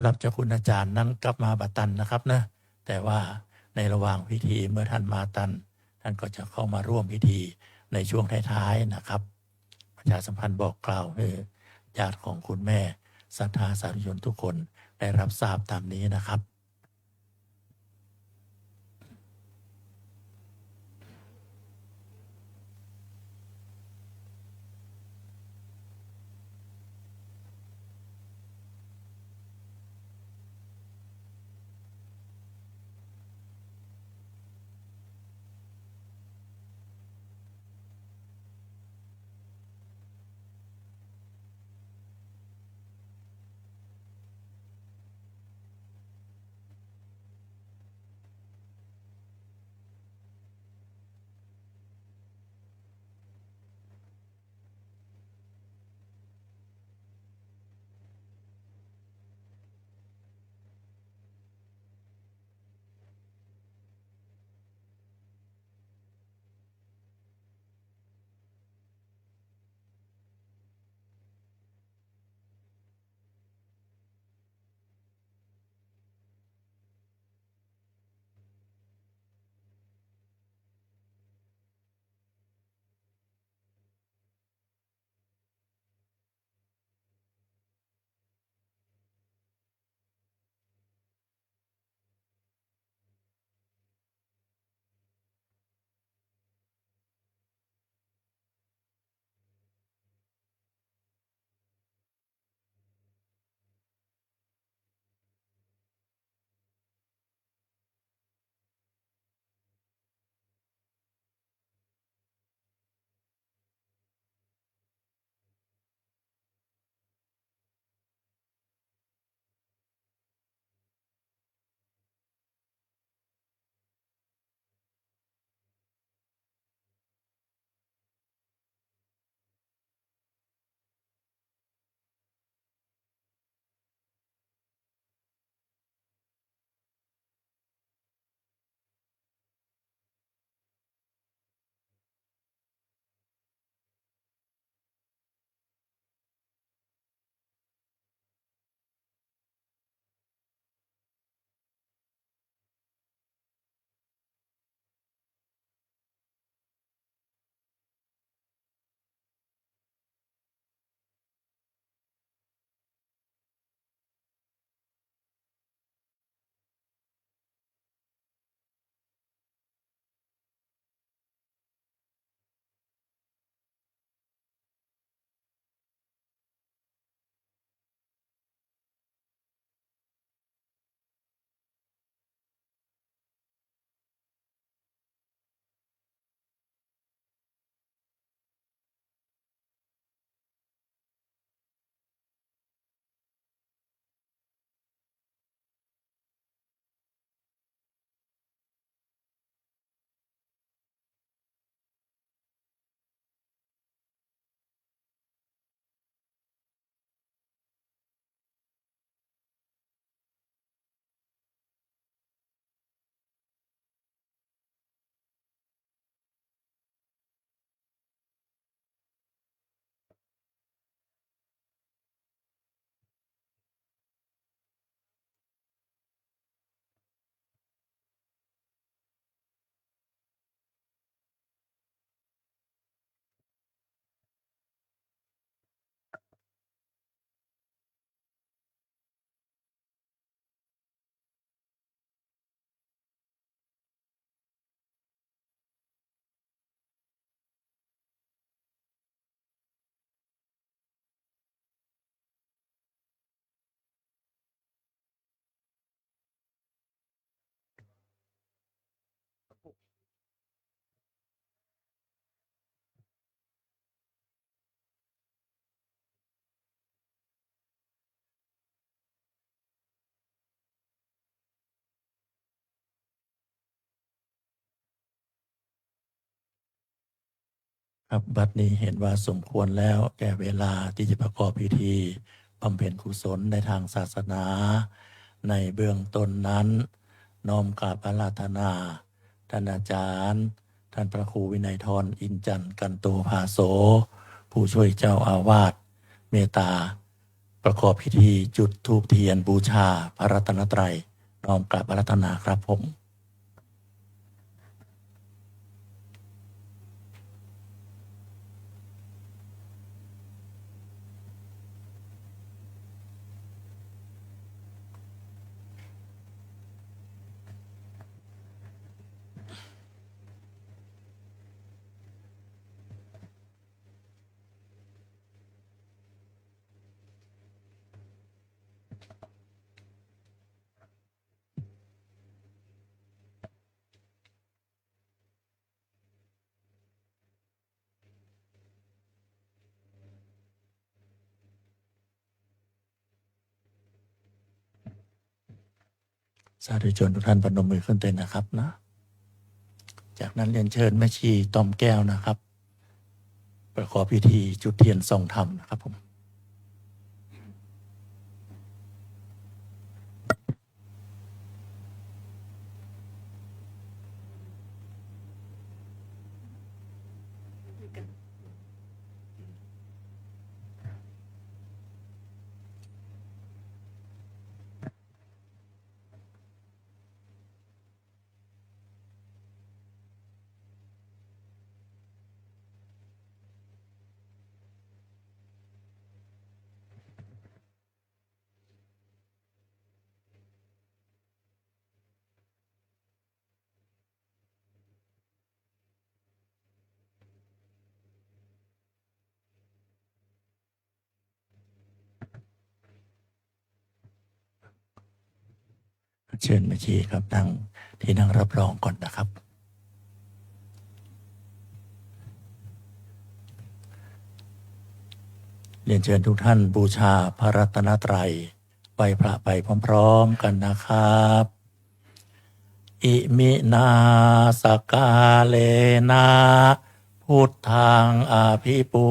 รับเจ้าคุณอาจารย์นั้นกลับมาบาตันนะครับนะแต่ว่าในระหว่างพิธีเมื่อท่านมาตันท่านก็จะเข้ามาร่วมพิธีในช่วงท้ายๆนะครับประชาสัมพันธ์บอกกล่าวให้ญาติของคุณแม่ศรัทธาสาธุชนทุกคนได้รับทราบตามนี้นะครับครับบัดนี้เห็นว่าสมควรแล้วแก่เวลาที่จะประกอบพิธีบำเพ็ญกุศลในทางศาสนาในเบื้องต้นนั้นน้อมกราบอาราธนาท่านอาจารย์ท่านพระครูวินัยทรอินจันทร์กันโตภาโสผู้ช่วยเจ้าอาวาสเมตตา ประกอบพิธีจุดธูปเทียนบูชาพระรัตนตรัยน้อมกราบอาราธนาครับผมสาธุชนทุกท่านประนมมือขึ้นเต้นนะครับนะจากนั้นเรียนเชิญแม่ชีต้อมแก้วนะครับประกอบพิธีจุดเทียนทรงธรรมนะครับผมเชิญแม่ชีครับนั่งที่นั่งรับรองก่อนนะครับเรียนเชิญทุกท่านบูชาพระรัตนตรัยไหว้พระไปพร้อมๆกันนะครับอิมินาสกาเลนะพุทธังอภิปู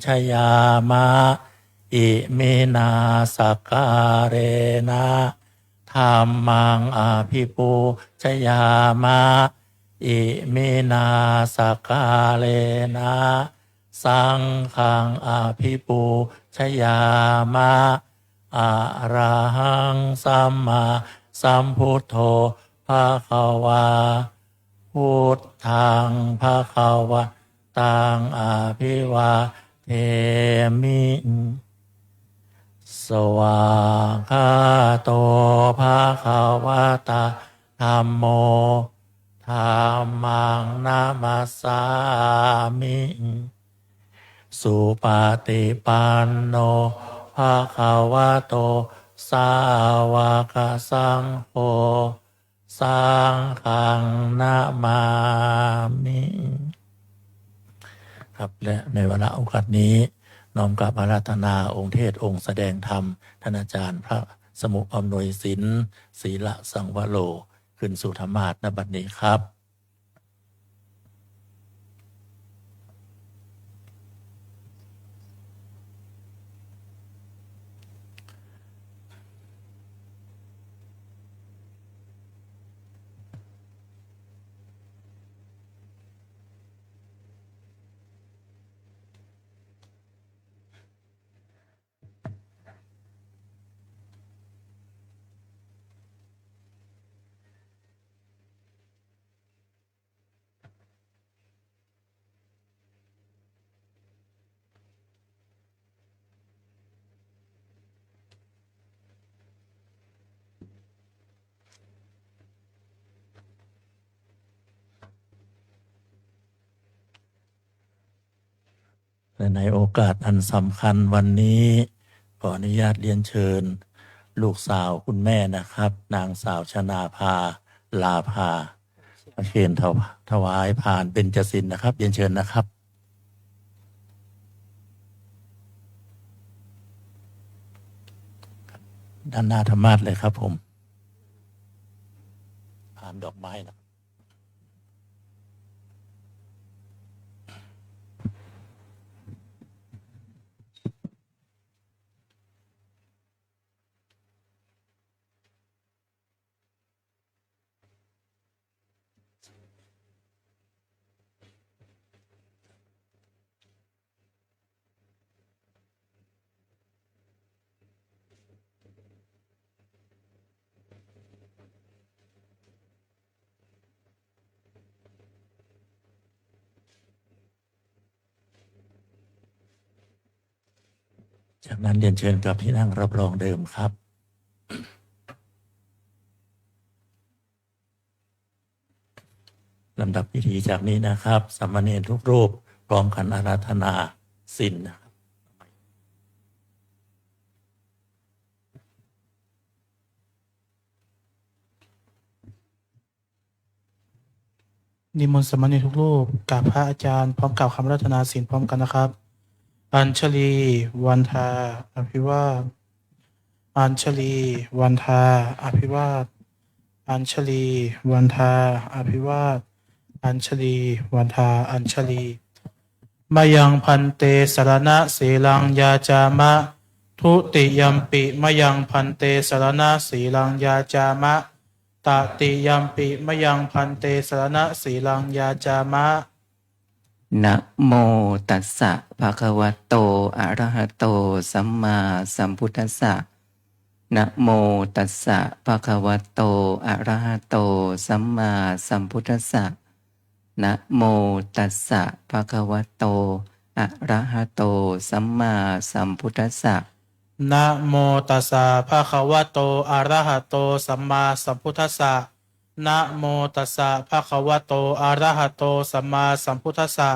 ชยามะอิมินาสกาเรนะธัมมังอภิปูชยามะอิมินาสกาเลนะสังฆังอภิปูชยามะอะระหังสัมมาสัมพุทโธภะคะวาพุทธังภะคะวะตังอภิวาเทมิสวากขาโตภะคะวะตาธัมโมธัมมังนามัสสามิสุปฏิปันโนภะคะวะโตสาวกสังโฆสังฆังนะมามิครับและในเวลาโอกาสนี้น้อมกราบอาราธนาองค์เทศองค์แสดงธรรมท่านอาจารย์พระสมุอำนวยศิลป์ศีละสังวโรขึ้นสู่ธรรมาสน์ณบัดนี้ครับและในโอกาสอันสำคัญวันนี้ขออนุญาตเรียนเชิญลูกสาวคุณแม่นะครับนางสาวชนาภาลาภาประเคนถวายผ่านเบญจศิลป์นะครับเรียนเชิญนะครับด้านหน้าธรรมาสน์เลยครับผมผ่านดอกไม้นะ จากนั้นเรียนเชิญกลับที่นั่งรับรองเดิมครับลำดับพิธีจากนี้นะครับสามเณรทุกรูปพร้อมกันอาราธนาศีลนะครับนิมนต์สามเณรทุกรูปกราบพระอาจารย์พร้อมกล่าวคำอาราธนาศีลพร้อมกันนะครับ อัญชลีวันทาอภิวาทอัญชลีวันทาอภิวาทอัญชลีวันทาอภิวาทอัญชลีวันทาอัญชลีมายังพันเตสรณะสีลังยาจามะทุติยัมปิมายังพันเตสรณะสีลังยาจามะตติยัมปิมายังพันเตสรณะสีลังยาจามะนะโมตัสสะภะคะวะโตอะระหะโตสัมมาสัมพุทธัสสะนะโมตัสสะภะคะวะโตอะระหะโตสัมมาสัมพุทธัสสะนะโมตัสสะภะคะวะโตอะระหะโตสัมมาสัมพุทธัสสะนะโมตัสสะภะคะวะโตอะระหะโตสัมมาสัมพุทธัสสะนะโมตัสสะภะคะวะโตอะระหะโตสัมมาสัมพุทธัสสะ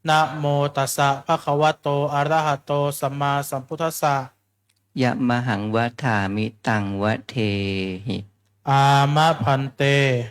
นะโมตัสสะภะคะวะโตอะระหะโตสัมมาสัมพุทธัสสะยะมหังวะถามิตังวะเทหิ อามะพันเต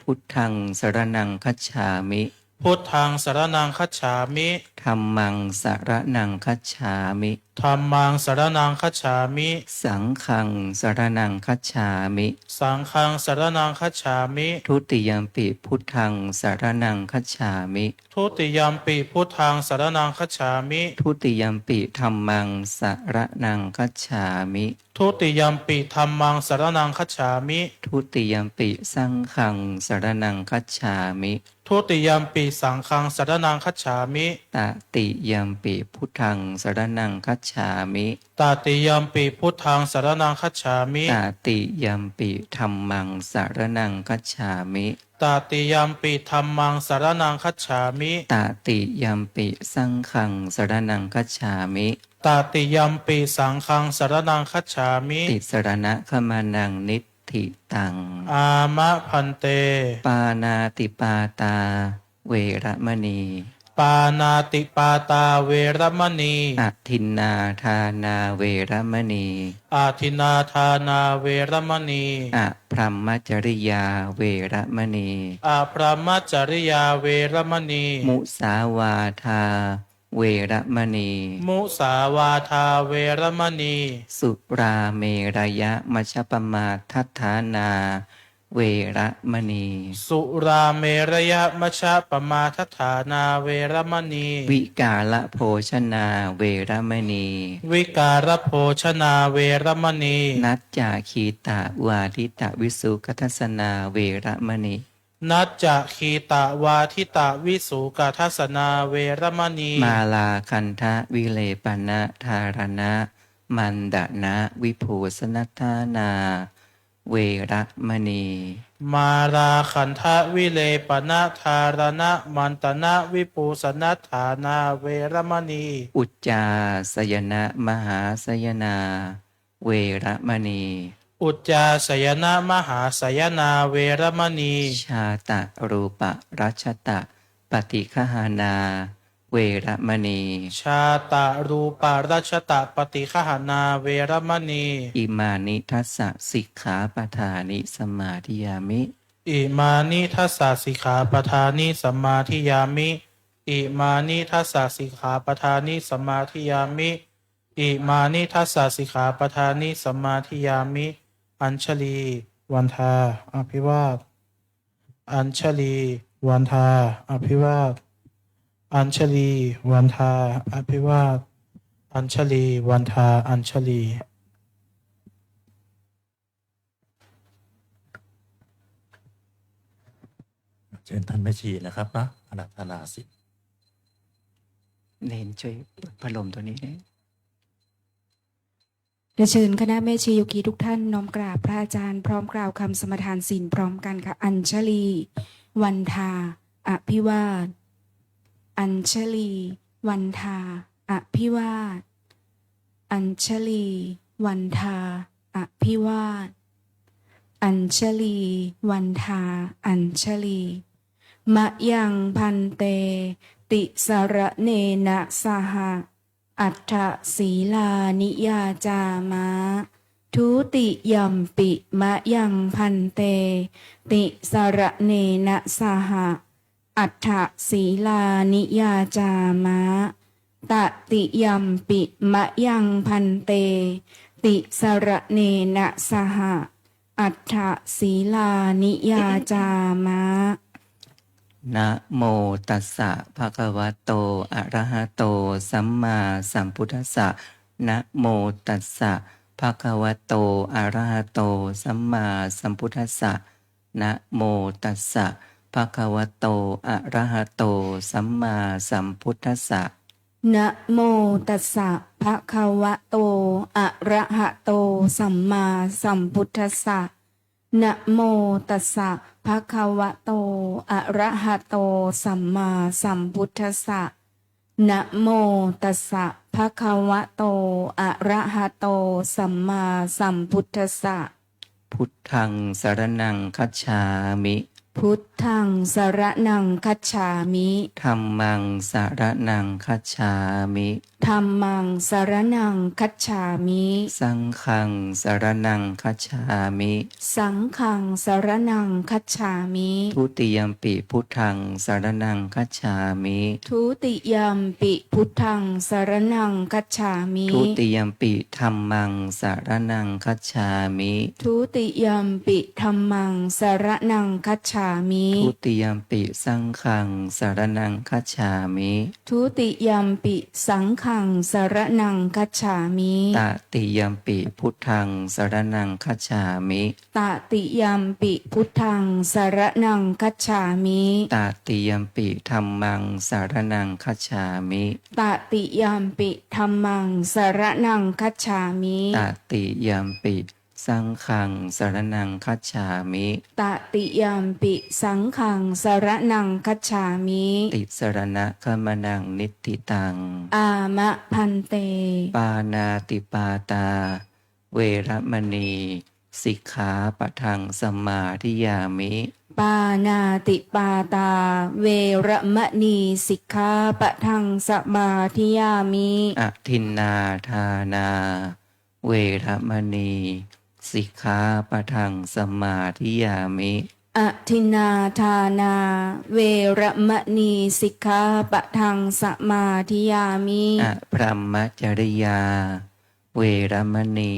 พุทธังสรณังคัจฉามิ พุทธังสรณังคัจฉามิ ธัมมังสรณังคัจฉามิ ธัมมังสรณังคัจฉามิ สังฆังสรณังคัจฉามิ สังฆังสรณังคัจฉามิ ทุติยัมปิพุทธังสรณังคัจฉามิ ทุติยัมปิพุทธังสรณังคัจฉามิ ทุติยัมปิธัมมังสรณังคัจฉามิ ทุติยัมปิธัมมังสรณังคัจฉามิ ทุติยัมปิสังฆังสรณังคัจฉามิ ทุติยัมปิสังฆังสรณังคัจฉามิ ตติยัมปิพุทธังสรณังคัจฉามิ ตติยัมปิพุทธังสรณังคัจฉามิ ตติยัมปิธัมมังสรณังคัจฉามิ ตติยัมปิธัมมังสรณังคัจฉามิ ตติยัมปิสังฆังสรณังคัจฉามิ ตติยัมปิสังฆังสรณังคัจฉามิ ติสรณะขมานังนิธิตัง อามะพันเต ปานาติปาตาเวระมณี ปานาติปาตาเวรมณี อทินนาทานาเวระมณี อาทินาทานาเวรมณี อพรหมจริยาเวระมณี อาพรหมจริยาเวรมณี มุสาวาทาเวระมณี มุสาวาทาเวรมณี สุราเมรยะมัชฌปมาทัฏฐานาเวระมณี สุราเมรยะมชะปมาทฐานาเวรมณี วิกาลโภชนาเวระมณี วิการโภชนาเวรมณี นัจจาคีตาวาทิตวิสุขทัสนาเวระมณี นัจจะคีตะวาทิตะวิสุกาทัสนาเวรมณี มาลาคันทะวิเลปนะธารณะมันดะนะวิภูสนัทธานาเวระมณี มาราขันทะวิเลปนะธารณะมันตนะวิปูสนัฐานาเวรมณี อุจจาสยนะมหาสยนาเวระมณี อุจจาสยนะมหาสยนาเวรมณี ชาตะรูปะรัชตะปฏิคหานาเวระมณี ชาตารูปารัชตะปฏิคหานาเวรมณี อิมานิทัสสะสิกขาปทานิสมมาธิยามิ อิมานิทัสสะสิกขาปทานิสัมมาทิยามิ อิมานิทัสสะสิกขาปทานิสัมมาทิยามิ อิมานิทัสสะสิกขาปทานิสัมมาทิยามิ อัญชลี วันทา อภิวาท อัญชลี วันทา อภิวาท อัญชลี วันทา อภิวาท อัญชลี วันทา อัญชลี เชิญท่านแม่ชีนะครับนะอาราธนาศีล เนนช่วยเปิดพัดลมตัวนี้นะ เรียนเชิญคณะแม่ชีโยคีทุกท่านน้อมกราบพระอาจารย์พร้อมกล่าวคำสมทานศีลพร้อมกันค่ะอัญชลี วันทา อภิวาท อัญชลี วันทา อภิวาท อัญชลี วันทา อภิวาท อัญชลี วันทา อัญชลี มะยังพันเต ติสระเนนะสหะ อัฏฐศีลานิยาจามะ ทุติยัมปิมะยังพันเต ติสระเนนะสหะ อัฏฐศีลานิยาจามะ ตติยัมปิมะยังพันเต ติสระเนนะสหะ อัฏฐศีลานิยาจามะ นะโมตัสสะภะคะวะโตอะระหะโตสัมมาสัมพุทธัสสะนะโมตัสสะภะคะวะโตอะระหะโตสัมมาสัมพุทธัสสะนะโมตัสสะภะคะวะโตอะระหะโตสัมมาสัมพุทธัสสะ นะโมตัสสะภะคะวะโตอะระหะโตสัมมาสัมพุทธัสสะนะโมตัสสะภะคะวะโตอะระหะโตสัมมาสัมพุทธัสสะนะโมตัสสะภะคะวะโตอะระหะโตสัมมาสัมพุทธัสสะ พุทธังสรณังคัจฉามิ พุทธังสรณังคัจฉามิ ธัมมังสรณังคัจฉามิ ธัมมังสรณังคัจฉามิ สังฆังสรณังคัจฉามิ สังฆังสรณังคัจฉามิ ทุติยัมปิพุทธังสรณังคัจฉามิ ทุติยัมปิพุทธังสรณังคัจฉามิ ทุติยัมปิธัมมังสรณังคัจฉามิ ทุติยัมปิธัมมังสรณังคัจฉามิ ทุติยัมปิสังฆังสรณังคัจฉามิ ทุติยัมปิสังฆังสรณังคัจฉามิ ตติยัมปิพุทธังสรณังคัจฉามิ ตติยัมปิพุทธังสรณังคัจฉามิ ตติยัมปิธัมมังสรณังคัจฉามิ ตติยัมปิธัมมังสรณังคัจฉามิ ตติยัมปิสังฆังสรณังคัจฉามิ ตติยัมปิสังฆังสรณังคัจฉามิ ติสรณะขมนังนิตติตัง อามะพันเต ปานาติปาตา เวรมณีสิกขาปะทังสมาธิยามิ ปานาติปาตา เวระมณีสิกขาปะทังสมาธิยามิ อทินนาทานา เวรมณีสิกขาปะทังสมาธิยามิ อทินนาทานา เวระมณีสิกขาปะทังสมาธิยามิ อพรหมจริยา เวรมณี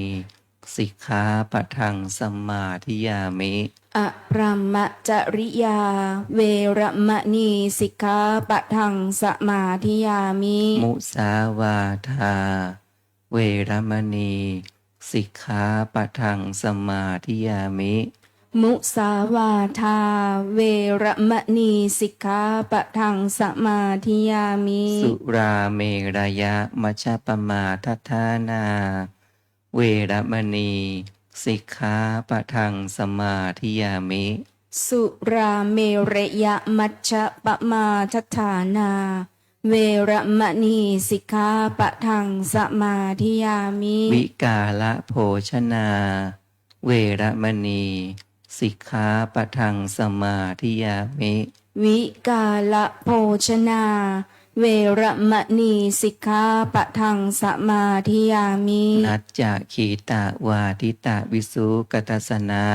สิกขาปะทังสมาธิยามิ อพรหมจริยา เวระมณีสิกขาปะทังสมาธิยามิ มุสาวาทา เวรมณีสิกขาปะทังสมาธิยามิ มุสาวาทา เวระมณีสิกขาปะทังสมาธิยามิ สุราเมรยะมัชฌปมาทัฏฐานา เวรมณีสิกขาปะทังสมาธิยามิ สุราเมรยะมัชฌปมาทัฏฐานา เวระมณีสิกขาปะทังสมาธิยามิ วิกาละโภชนา เวรมณีสิกขาปะทังสมาธิยามิ วิกาละโภชนา เวระมณีสิกขาปะทังสมาธิยามิ นัจจะขีตาวาทิตาวิสุกตัสสนะ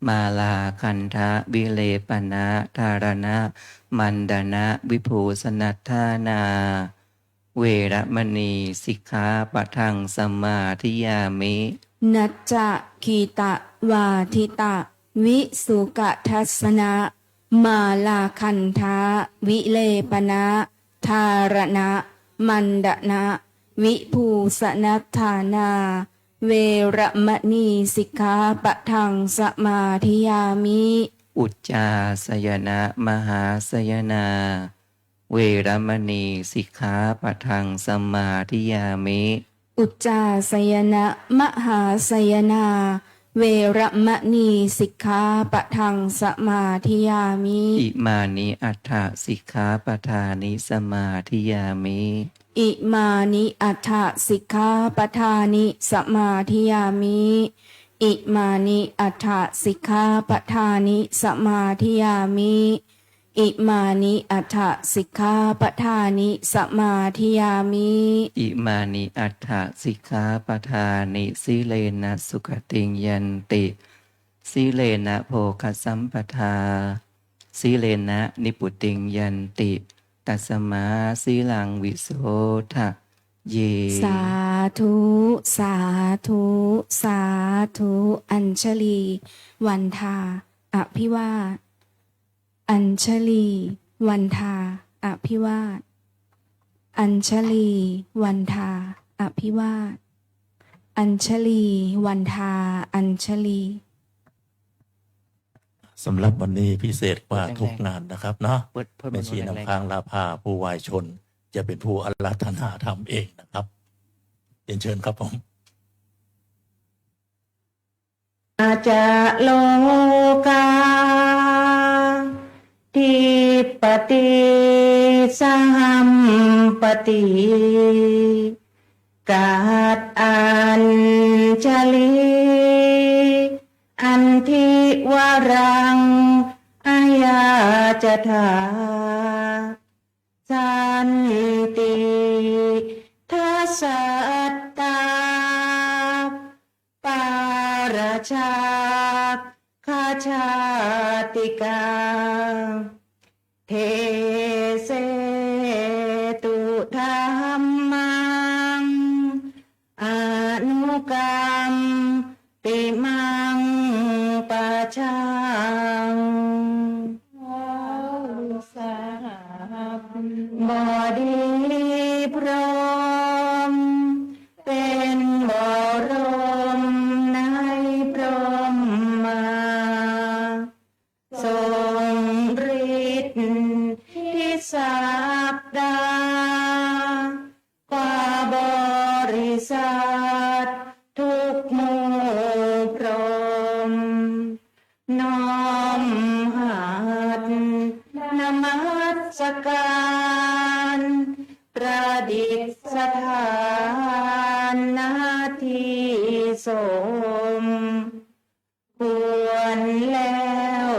มาลาคันทะวิเลปนะธารณะมันดนะวิภูสนัทธานา เวรมณีสิกขาปะทังสมาธิยามิ นัจจะคีตะวาทิตะ วิสุกทัสสนะ มาลาคันทะวิเลปนะธารณะมันดนะ วิภูสนัทธานา เวระมณีสิกขาปะทังสมาธิยามิ อุจจาสยนะมหาสยนา เวรมณีสิกขาปะทังสมาธิยามิ อุจจาสยนะมหาสยนา เวระมณีสิกขาปะทังสมาธิยามิ อิมานิอัฏฐสิกขาปทานิสมาธิยามิ อ อิมานิอัฏฐสิกขาปทานิสมาธิยามิอิมานิอัฏฐสิกขาปทานิสมาธิยามิอิมานิอัฏฐสิกขาปทานิสมาธิยามิ อิมานิอัฏฐสิกขาปทานิสีเลนะสุขติงยันติสีเลนะโภคสัมปทาสีเลนะนิปุติงยันติตัสมาสีลังวิโสทะเย สาธุสาธุสาธุอัญชลี วันทา อภิวาทอัญชลี วันทา อภิวาทอัญชลี วันทา อภิวาทอัญชลี วันทา อัญชลี สำหรับวันนี้พิเศษกว่าทุกงานนะครับเนาะ เปิดเพิ่ม แม่ชีน้ำค้างลาภาผู้วายชน จะเป็นผู้อาราธนาธรรมเองนะครับเรียนเชิญครับผม อาจะโลกาทิปติสัมปติกาตอัญชลี อันทิวรังอายาจถาสันติทัสสัตตาปาราชาคาชาติกาเทเสตุธรรมังอนุกรรมปิมังปะชังบอดีพรหมเป็นบรมในพรหมาทรงฤทธิ์ที่สัปดาห์กว่าบริษัททุกหมู่พรหมน้อมหัดนมัสการประดิษฐานนาทีสมควรแล้ว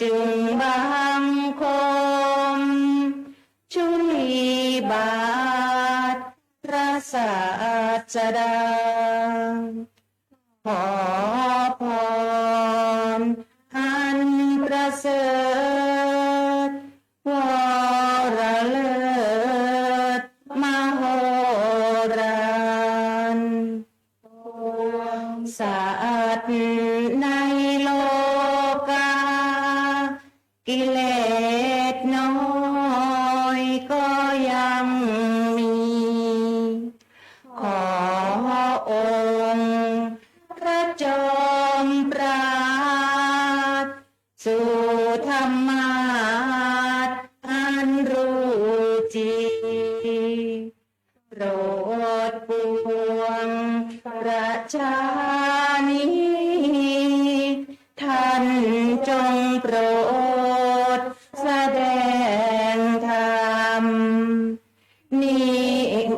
จึงบังคมชุลีบาทพระศาสดาขอพรอันประเสริฐวรเลิศมโหฬารสัตว์ในโลกากิเลสน้อยก็ยังมี ขอองค์พระจอมปราดสู่ธรรมาสอันรู้จริงโปรดปวงประชานิท่านจงโปรดแสดงธรรมนิ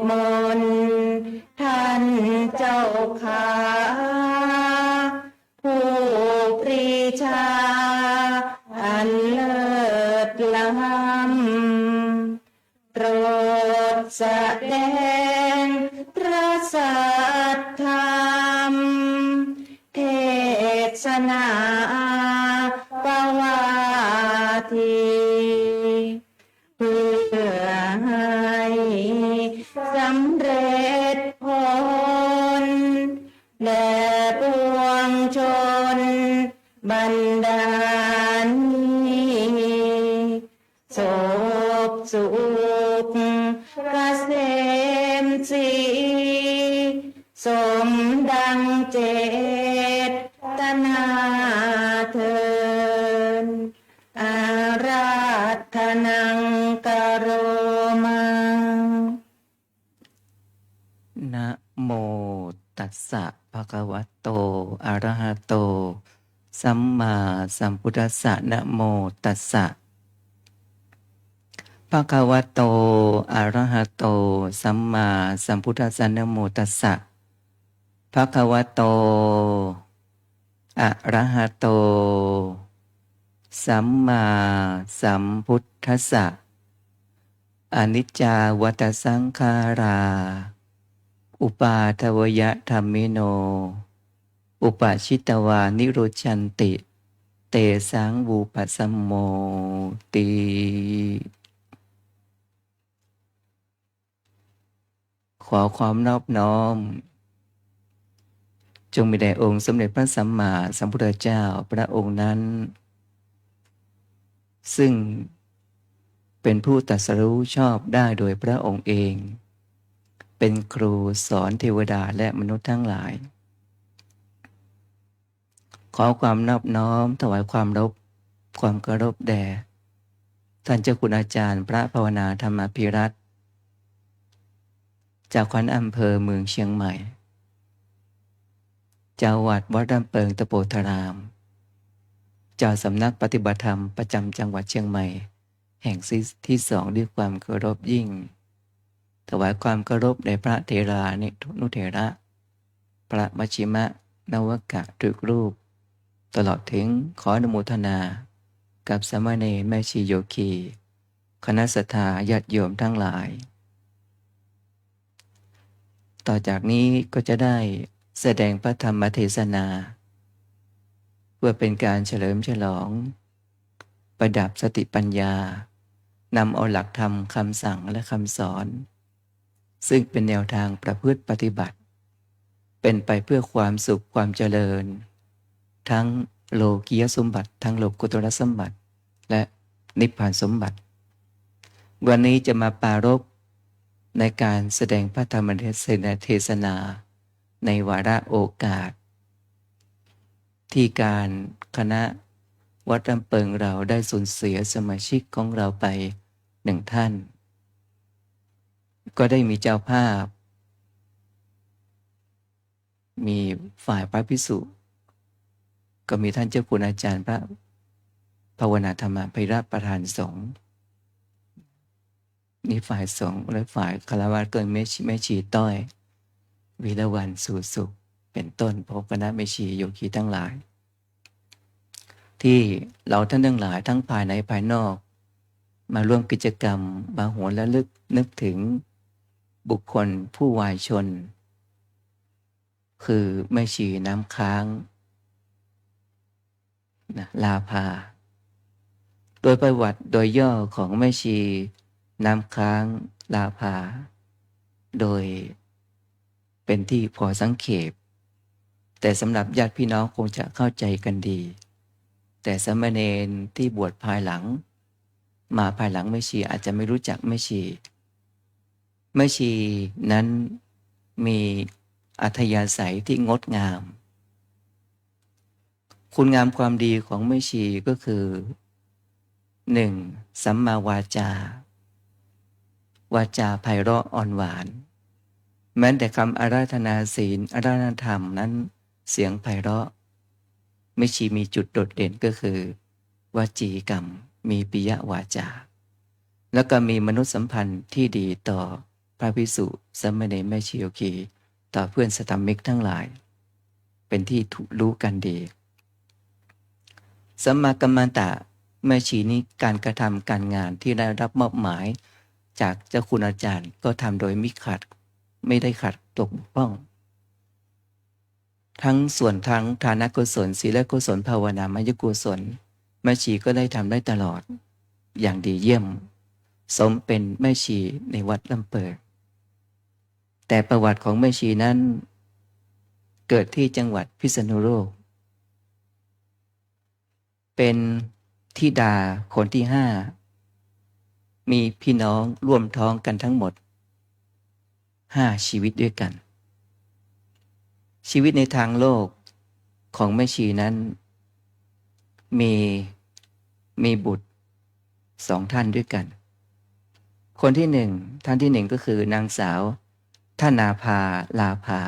มนต์ท่านเจ้าขาผู้ปรีชาอันเลิศล้ำโปรดแสดงพระสัทธรรมเทศนาปวาทีเพื่อให้สำเร็จผลแด่ปวงชนบรรดานี้โศกสุขเกษมศรีสมดังเจตนาเทินอาราธนังกโรมา นะโมตัสสะภะคะวะโตอะระหะโตสัมมาสัมพุทธัสสะนะโมตัสสะ ภะคะวะโตอะระหะโตสัมมาสัมพุทธัสสะนะโมตัสสะภะคะวะโตอะระหะโตสัมมาสัมพุทธัสสะอนิจจาวัฏสังขาราอุปาทวยธัมมิโนอุปชิตวานิโรชันติเตสังวูปัสสมโมติขอความนอบน้อมจงมีแด่องค์สมเด็จพระสัมมาสัมพุทธเจ้าพระองค์นั้น ซึ่งเป็นผู้ตรัสรู้ชอบได้โดยพระองค์เอง เป็นครูสอนเทวดาและมนุษย์ทั้งหลาย ขอความนอบน้อมถวายความเคารพแด่ท่านเจ้าคุณอาจารย์พระภาวนาธรรมภิรัตน์เจ้าคณะอำเภอเมืองเชียงใหม่ เจ้าวัดวัดลำเปิงตะโปธาราม เจ้าสำนักปฏิบัติธรรมประจำจังหวัดเชียงใหม่ แห่งที่สองด้วยความเคารพยิ่ง ถวายความเคารพแด่พระเถรานุเถระ พระมัชชิมะนวกะทุกรูป ตลอดถึงขออนุโมทนากับสามเณรแม่ชีโยคี คณะศรัทธาญาติโยมทั้งหลาย ต่อจากนี้ก็จะได้แสดงพระธรรมเทศนา เพื่อเป็นการเฉลิมฉลองประดับสติปัญญานำเอาหลักธรรมคำสั่งและคำสอน ซึ่งเป็นแนวทางประพฤติปฏิบัติ เป็นไปเพื่อความสุขความเจริญ ทั้งโลกียสมบัติทั้งโลกุตตรสมบัติและนิพพานสมบัติ วันนี้จะมาปรารภในการแสดงพระธรรมเทศนาในวาระโอกาส ที่การคณะวัดลำเปิงเราได้สูญเสียสมาชิกของเราไปหนึ่งท่าน ก็ได้มีเจ้าภาพ มีฝ่ายพระภิกษุก็มีท่านเจ้าคุณอาจารย์พระภาวนาธรรมภิรัตน์ประธานสงฆ์นี่ฝ่ายสงฆ์และฝ่ายคฤหัสถ์เกินแม่ชีต้อยวีระวรรณสู่สุขเป็นต้นพบคณะแม่ชีโยคีทั้งหลาย ที่เราท่านทั้งหลายทั้งภายในภายนอกมาร่วมกิจกรรมมาหวนระลึกนึกถึงบุคคลผู้วายชน คือแม่ชีน้ำค้างลาภาโดยประวัติโดยย่อของแม่ชีน้ำค้างลาภาโดยเป็นที่พอสังเขปแต่สำหรับญาติพี่น้องคงจะเข้าใจกันดีแต่สามเณรที่บวชภายหลังมาภายหลังแม่ชีอาจจะไม่รู้จักแม่ชีนั้นมีอัธยาศัยที่งดงามคุณงามความดีของแม่ชีก็คือ 1. สัมมาวาจาวาจาไพเราะอ่อนหวานแม้แต่คำอาราธนาศีลอาราธนาธรรมนั้นเสียงไพเราะแม่ชีมีจุดโดดเด่นก็คือวจีกรรมมีปิยวาจาแล้วก็มีมนุษยสัมพันธ์ที่ดีต่อพระภิกษุสามเณรแม่ชีโยคีต่อเพื่อนสัตมิกทั้งหลายเป็นที่รู้กันดีสัมมากัมมันตะแม่ชีนี้การกระทำการงานที่ได้รับมอบหมายจากเจ้าคุณอาจารย์ก็ทำโดยไม่ได้ขัดตกบกพร่องทั้งส่วนทั้งทานกุศลศีลกุศลภาวนามยกุศลแม่ชีก็ได้ทำได้ตลอดอย่างดีเยี่ยมสมเป็นแม่ชีในวัดลำเปิงแต่ประวัติของแม่ชีนั้นเกิดที่จังหวัดพิษณุโลกเป็นธิดาคนที่5มีพี่น้องร่วมท้องกันทั้งหมด5ชีวิตด้วยกันชีวิตในทางโลกของแม่ชีนั้นมีบุตร2ท่านด้วยกันคนที่ท่านที่1ก็คือนางสาวธนาภาลาภา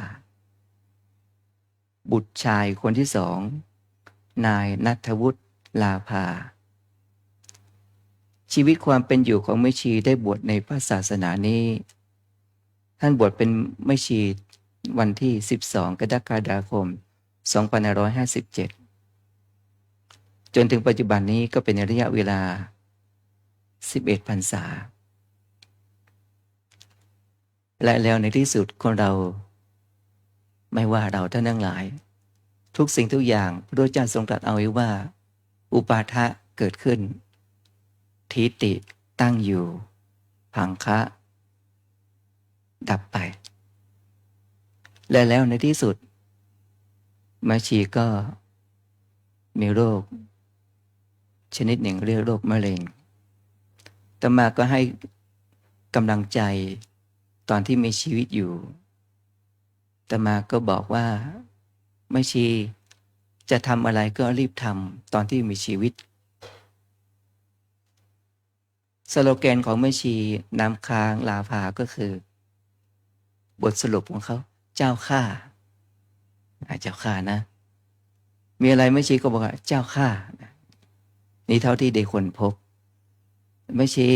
บุตรชายคนที่2นายณัฐวุฒิลาภา ชีวิตความเป็นอยู่ของแม่ชีได้บวชในพระศาสนานี้ ท่านบวชเป็นแม่ชีวันที่12 กรกฎาคม 2557 จนถึงปัจจุบันนี้ก็เป็นระยะเวลา11 พรรษาและแล้วในที่สุดคนเราไม่ว่าเราท่านทั้งหลายทุกสิ่งทุกอย่างพระพุทธเจ้าทรงตรัสเอาไว้ว่าอุปาทะเกิดขึ้นทิฏฐิตั้งอยู่พังคะดับไปและแล้วในที่สุดแม่ชีก็มีโรคชนิดหนึ่งเรียกโรคมะเร็งอาตมาก็ให้กำลังใจตอนที่มีชีวิตอยู่อาตมาก็บอกว่าแม่ชีจะทำอะไรก็รีบทำตอนที่มีชีวิตสโลแกนของแม่ชีน้ำค้างลาภาก็คือบทสรุปของเขาเจ้าข้าเจ้าข้านะมีอะไรแม่ชีก็บอกว่าเจ้าข้านี่เท่าที่ได้คนพบแม่ชี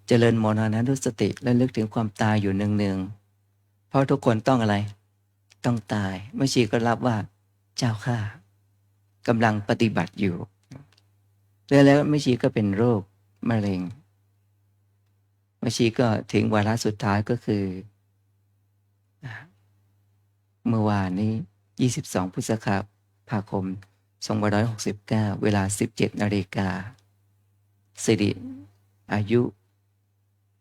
เจริญมรณานุสติและลึกถึงความตายอยู่เนืองๆเพราะทุกคนต้องอะไรต้องตายแม่ชีก็รับว่าเจ้าข้ากำลังปฏิบัติอยู่แล้วแม่ชีก็เป็นโรคมะเร็งแม่ชีก็ถึงวาระสุดท้ายก็คือเมื่อวานนี้22 พฤษภาคม 2569 เวลา 17 นาฬิกาสิริอายุ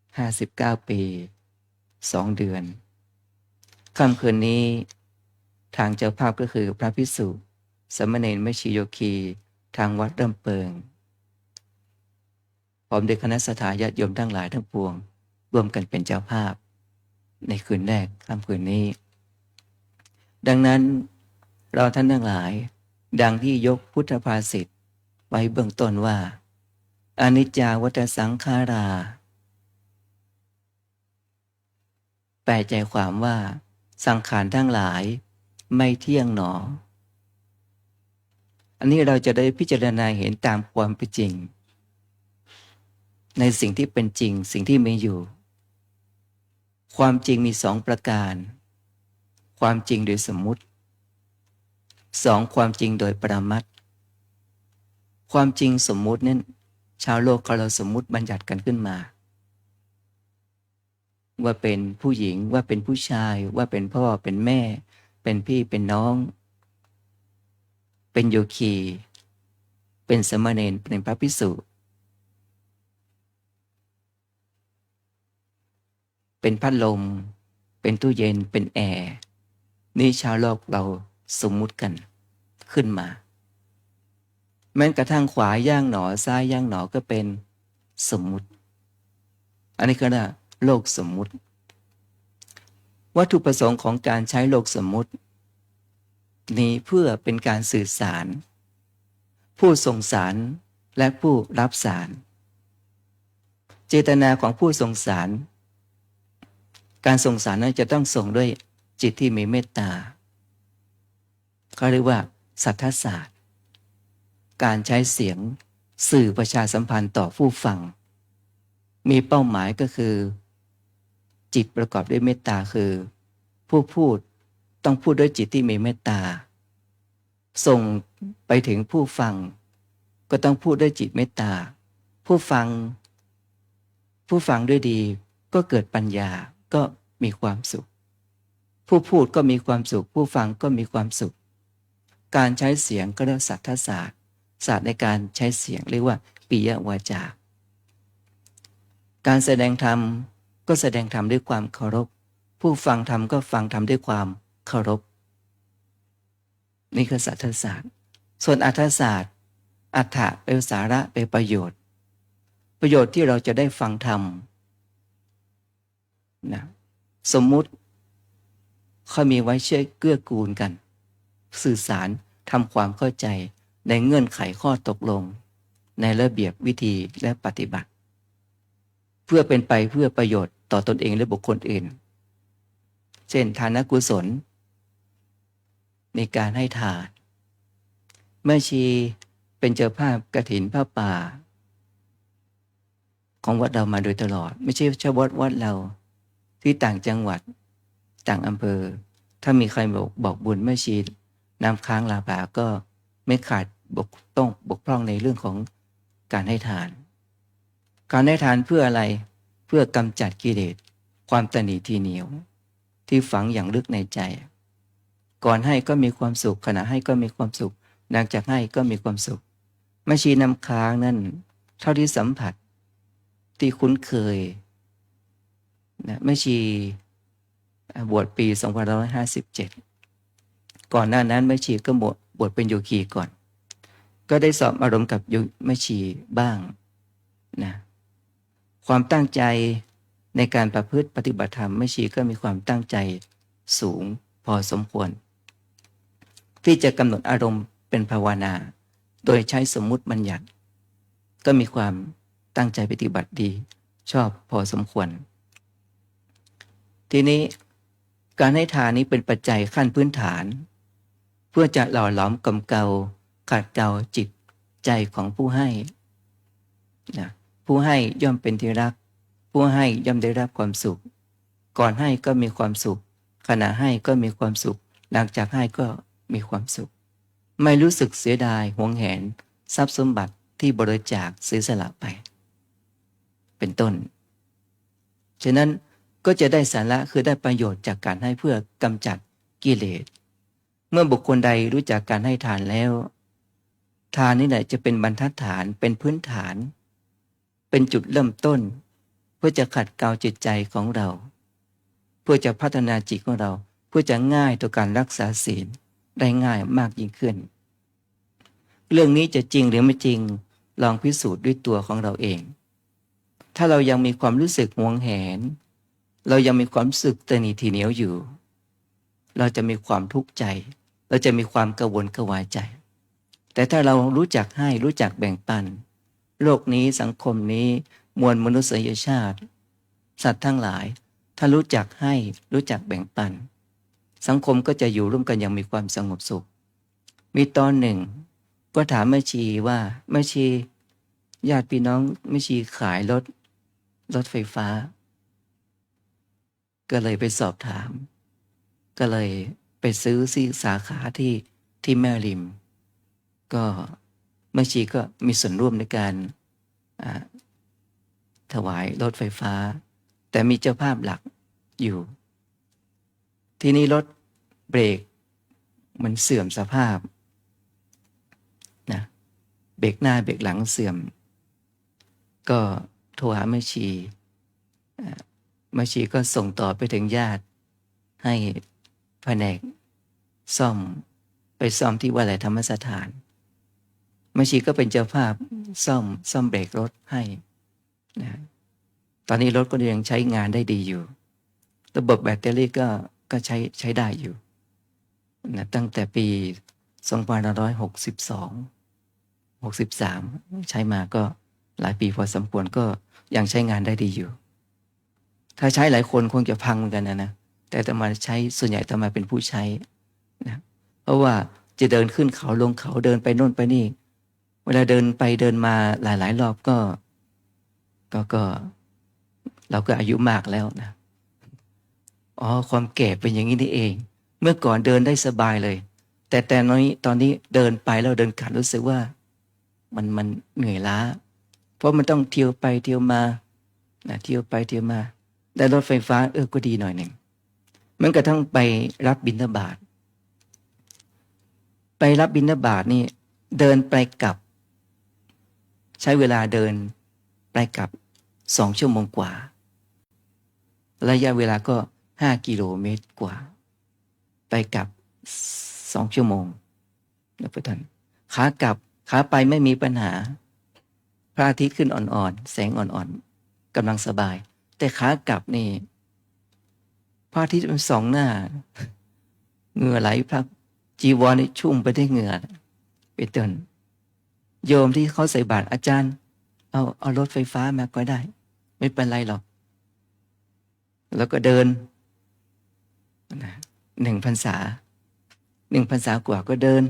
59 ปี 2 เดือนค่ำคืนนี้ทางเจ้าภาพก็คือพระภิกษุสามเณรแม่ชีโยคีทางวัดเริ่มเปิงพร้อมด้วยคณะสัตยาญาติโยมทั้งหลายทั้งปวงร่วมกันเป็นเจ้าภาพในคืนแรกค่ำคืนนี้ดังนั้นเราท่านทั้งหลายดังที่ยกพุทธภาษิตไว้เบื้องต้นว่าอนิจจาวัฏสังขาราแปลใจความว่าสังขารทั้งหลายไม่เที่ยงหนออันนี้เราจะได้พิจารณาเห็นตามความเป็นจริงในสิ่งที่เป็นจริงสิ่งที่มีอยู่ความจริงมี2 ประการความจริงโดยสมมุติ2ความจริงโดยปรมัตถ์ความจริงสมมุตินั้นชาวโลกเราสมมุติบัญญัติกันขึ้นมาว่าเป็นผู้หญิงว่าเป็นผู้ชายว่าเป็นพ่อเป็นแม่เป็นพี่เป็นน้องเป็นโยคีเป็นสามเณรเป็นพระภิกษุเป็นพัดลมเป็นตู้เย็นเป็นแอร์นี่ชาวโลกเราสมมุติกันขึ้นมาแม้กระทั่งขวาย่างหนอซ้ายย่างหนอก็เป็นสมมุติอันนี้ก็เรียกโลกสมมุติวัตถุประสงค์ของการใช้โลกสมมุตินี้เพื่อเป็นการสื่อสารผู้ส่งสารและผู้รับสารเจตนาของผู้ส่งสารการส่งสารนั้นจะต้องส่งด้วยจิตที่มีเมตตาเขาเรียกว่าสัทธศาสตร์การใช้เสียงสื่อประชาสัมพันธ์ต่อผู้ฟังมีเป้าหมายก็คือจิตประกอบด้วยเมตตาคือผู้พูดต้องพูดด้วยจิตที่มีเมตตาส่งไปถึงผู้ฟังก็ต้องพูดด้วยจิตเมตตาผู้ฟังด้วยดีก็เกิดปัญญาก็มีความสุขผู้พูดก็มีความสุขผู้ฟังก็มีความสุขการใช้เสียงก็เรียกสัทธศาสตร์ศาสตร์ในการใช้เสียงเรียกว่าปิยวาจาการแสดงธรรมก็แสดงธรรมด้วยความเคารพผู้ฟังธรรมก็ฟังธรรมด้วยความเคารพนี่คือสัทธศาสตร์ส่วนอรรถศาสตร์อัฏฐะเป็นสาระเป็นประโยชน์ที่เราจะได้ฟังธรรมนะสมมุติเขามีไว้ช่วยเกื้อกูลกันสื่อสารทำความเข้าใจในเงื่อนไขข้อตกลงในระเบียบวิธีและปฏิบัติเพื่อเป็นไปเพื่อประโยชน์ต่อตนเองและบุคคลอื่นเช่นทานกุศลในการให้ทานแม่ชีเป็นเจ้าภาพกฐินผ้าป่า ของวัดเรามาโดยตลอด ไม่ใช่เฉพาะวัดเราที่ต่างจังหวัดต่างอำเภอ ถ้ามีใครบอกบุญแม่ชีน้ำค้างลาภาก็ไม่ขาดบกพร่องในเรื่องของการให้ทาน การให้ทานเพื่ออะไร เพื่อกำจัดกิเลสความตนีทีเหนียวที่ฝังอย่างลึกในใจ ก่อนให้ก็มีความสุข ขณะให้ก็มีความสุขหลังจากให้ก็มีความสุขแม่ชีน้ำค้างนั่นเท่าที่สัมผัสที่คุ้นเคยนะแม่ชีบวชปี2557ก่อนหน้านั้นแม่ชีก็บวชเป็นโยคีก่อนก็ได้สอบอารมณ์กับแม่ชีบ้างนะความตั้งใจในการประพฤติปฏิบัติธรรมแม่ชีก็มีความตั้งใจสูงพอสมควรที่จะกำหนดอารมณ์เป็นภาวนาโดยใช้สมมุติบัญญัติก็มีความตั้งใจปฏิบัติดีชอบพอสมควรทีนี้การให้ทานนี้เป็นปัจจัยขั้นพื้นฐานเพื่อจะหล่อหลอมกำเกาขัดเกลาจิตใจของผู้ให้นะผู้ให้ย่อมเป็นที่รักผู้ให้ย่อมได้รับความสุขก่อนให้ก็มีความสุขขณะให้ก็มีความสุขหลังจากให้ก็มีความสุขไม่รู้สึกเสียดายหวงแหนทรัพย์สมบัติที่บริจาคเสียสละไปเป็นต้นฉะนั้นก็จะได้สาระคือได้ประโยชน์จากการให้เพื่อกำจัดกิเลสเมื่อบุคคลใดรู้จักการให้ทานแล้วทานนี่แหละจะเป็นบรรทัดฐานเป็นพื้นฐานเป็นจุดเริ่มต้นเพื่อจะขัดเกลาจิตใจของเราเพื่อจะพัฒนาจิตของเราเพื่อจะง่ายต่อการรักษาศีลได้ง่ายมากยิ่งขึ้นเรื่องนี้จะจริงหรือไม่จริงลองพิสูจน์ด้วยตัวของเราเองถ้าเรายังมีความรู้สึกหวงแหนเรายังมีความรู้สึกตนีทีเหนียวอยู่เราจะมีความทุกข์ใจเราจะมีความกระวนกระวายใจแต่ถ้าเรารู้จักให้รู้จักแบ่งปันโลกนี้สังคมนี้มวลมนุษยชาติสัตว์ทั้งหลายถ้ารู้จักให้รู้จักแบ่งปันสังคมก็จะอยู่ร่วมกันอย่างมีความสงบสุขมีตอนหนึ่งก็ถามแม่ชีว่าแม่ชีญาติพี่น้องแม่ชีขายรถไฟฟ้าก็เลยไปสอบถามก็เลยไปซื้อที่สาขาที่แม่ริมก็แม่ชีก็มีส่วนร่วมในการถวายรถไฟฟ้าแต่มีเจ้าภาพหลักอยู่ทีนี้รถเบรกมันเสื่อมสภาพนะเบรกหน้าเบรกหลังเสื่อมก็โทรหาแม่ชีก็ส่งต่อไปถึงญาติให้แผนกซ่อมไปซ่อมที่วัดไหลธรรมสถานแม่ชีก็เป็นเจ้าภาพซ่อมเบรกรถให้นะตอนนี้รถก็ยังใช้งานได้ดีอยู่ระบบแบตเตอรี่ก็ใช้ได้อยู่นะตั้งแต่ปี2563ใช้มาก็หลายปีพอสมควรก็ยังใช้งานได้ดีอยู่ถ้าใช้หลายคนคงจะพังเหมือนกันนะแต่อาตมาใช้ส่วนใหญ่อาตมาเป็นผู้ใช้นะเพราะว่าจะเดินขึ้นเขาลงเขาเดินไปโน่นไปนี่เวลาเดินไปเดินมาหลายรอบก็เราก็อายุมากแล้วนะความแก่เป็นอย่างนี้นี่เองเมื่อก่อนเดินได้สบายเลยแต่ตอนนี้เดินไปแล้วเดินกลับรู้สึกว่ามันเหนื่อยล้าเพราะมันต้องเที่ยวไปเที่ยวมานะเที่ยวไปเที่ยวมาได้รถไฟฟ้าก็ดีหน่อยหนึ่งมันกระทั่งไปรับบิณฑบาตนี่เดินไปกลับใช้เวลาเดินไปกลับ2 ชั่วโมงกว่าระยะเวลาก็5 กิโลเมตรกว่าไปกลับ2 ชั่วโมงนะพระท่านขาไปไม่มีปัญหาพระอาทิตย์ขึ้นอ่อนๆแสงอ่อนๆกำลังสบายแต่ขากลับนี่พระอาทิตย์มันส่องหน้าเหงื่อไหลพระจีวรนี่ชุ่มไปด้วยเหงื่อเป็นต้นโยมที่เขาใส่บาตรอาจารย์เอารถไฟฟ้ามาก็ได้ไม่เป็นไรหรอกแล้วก็เดิน1 พรรษากว่าก็เดิน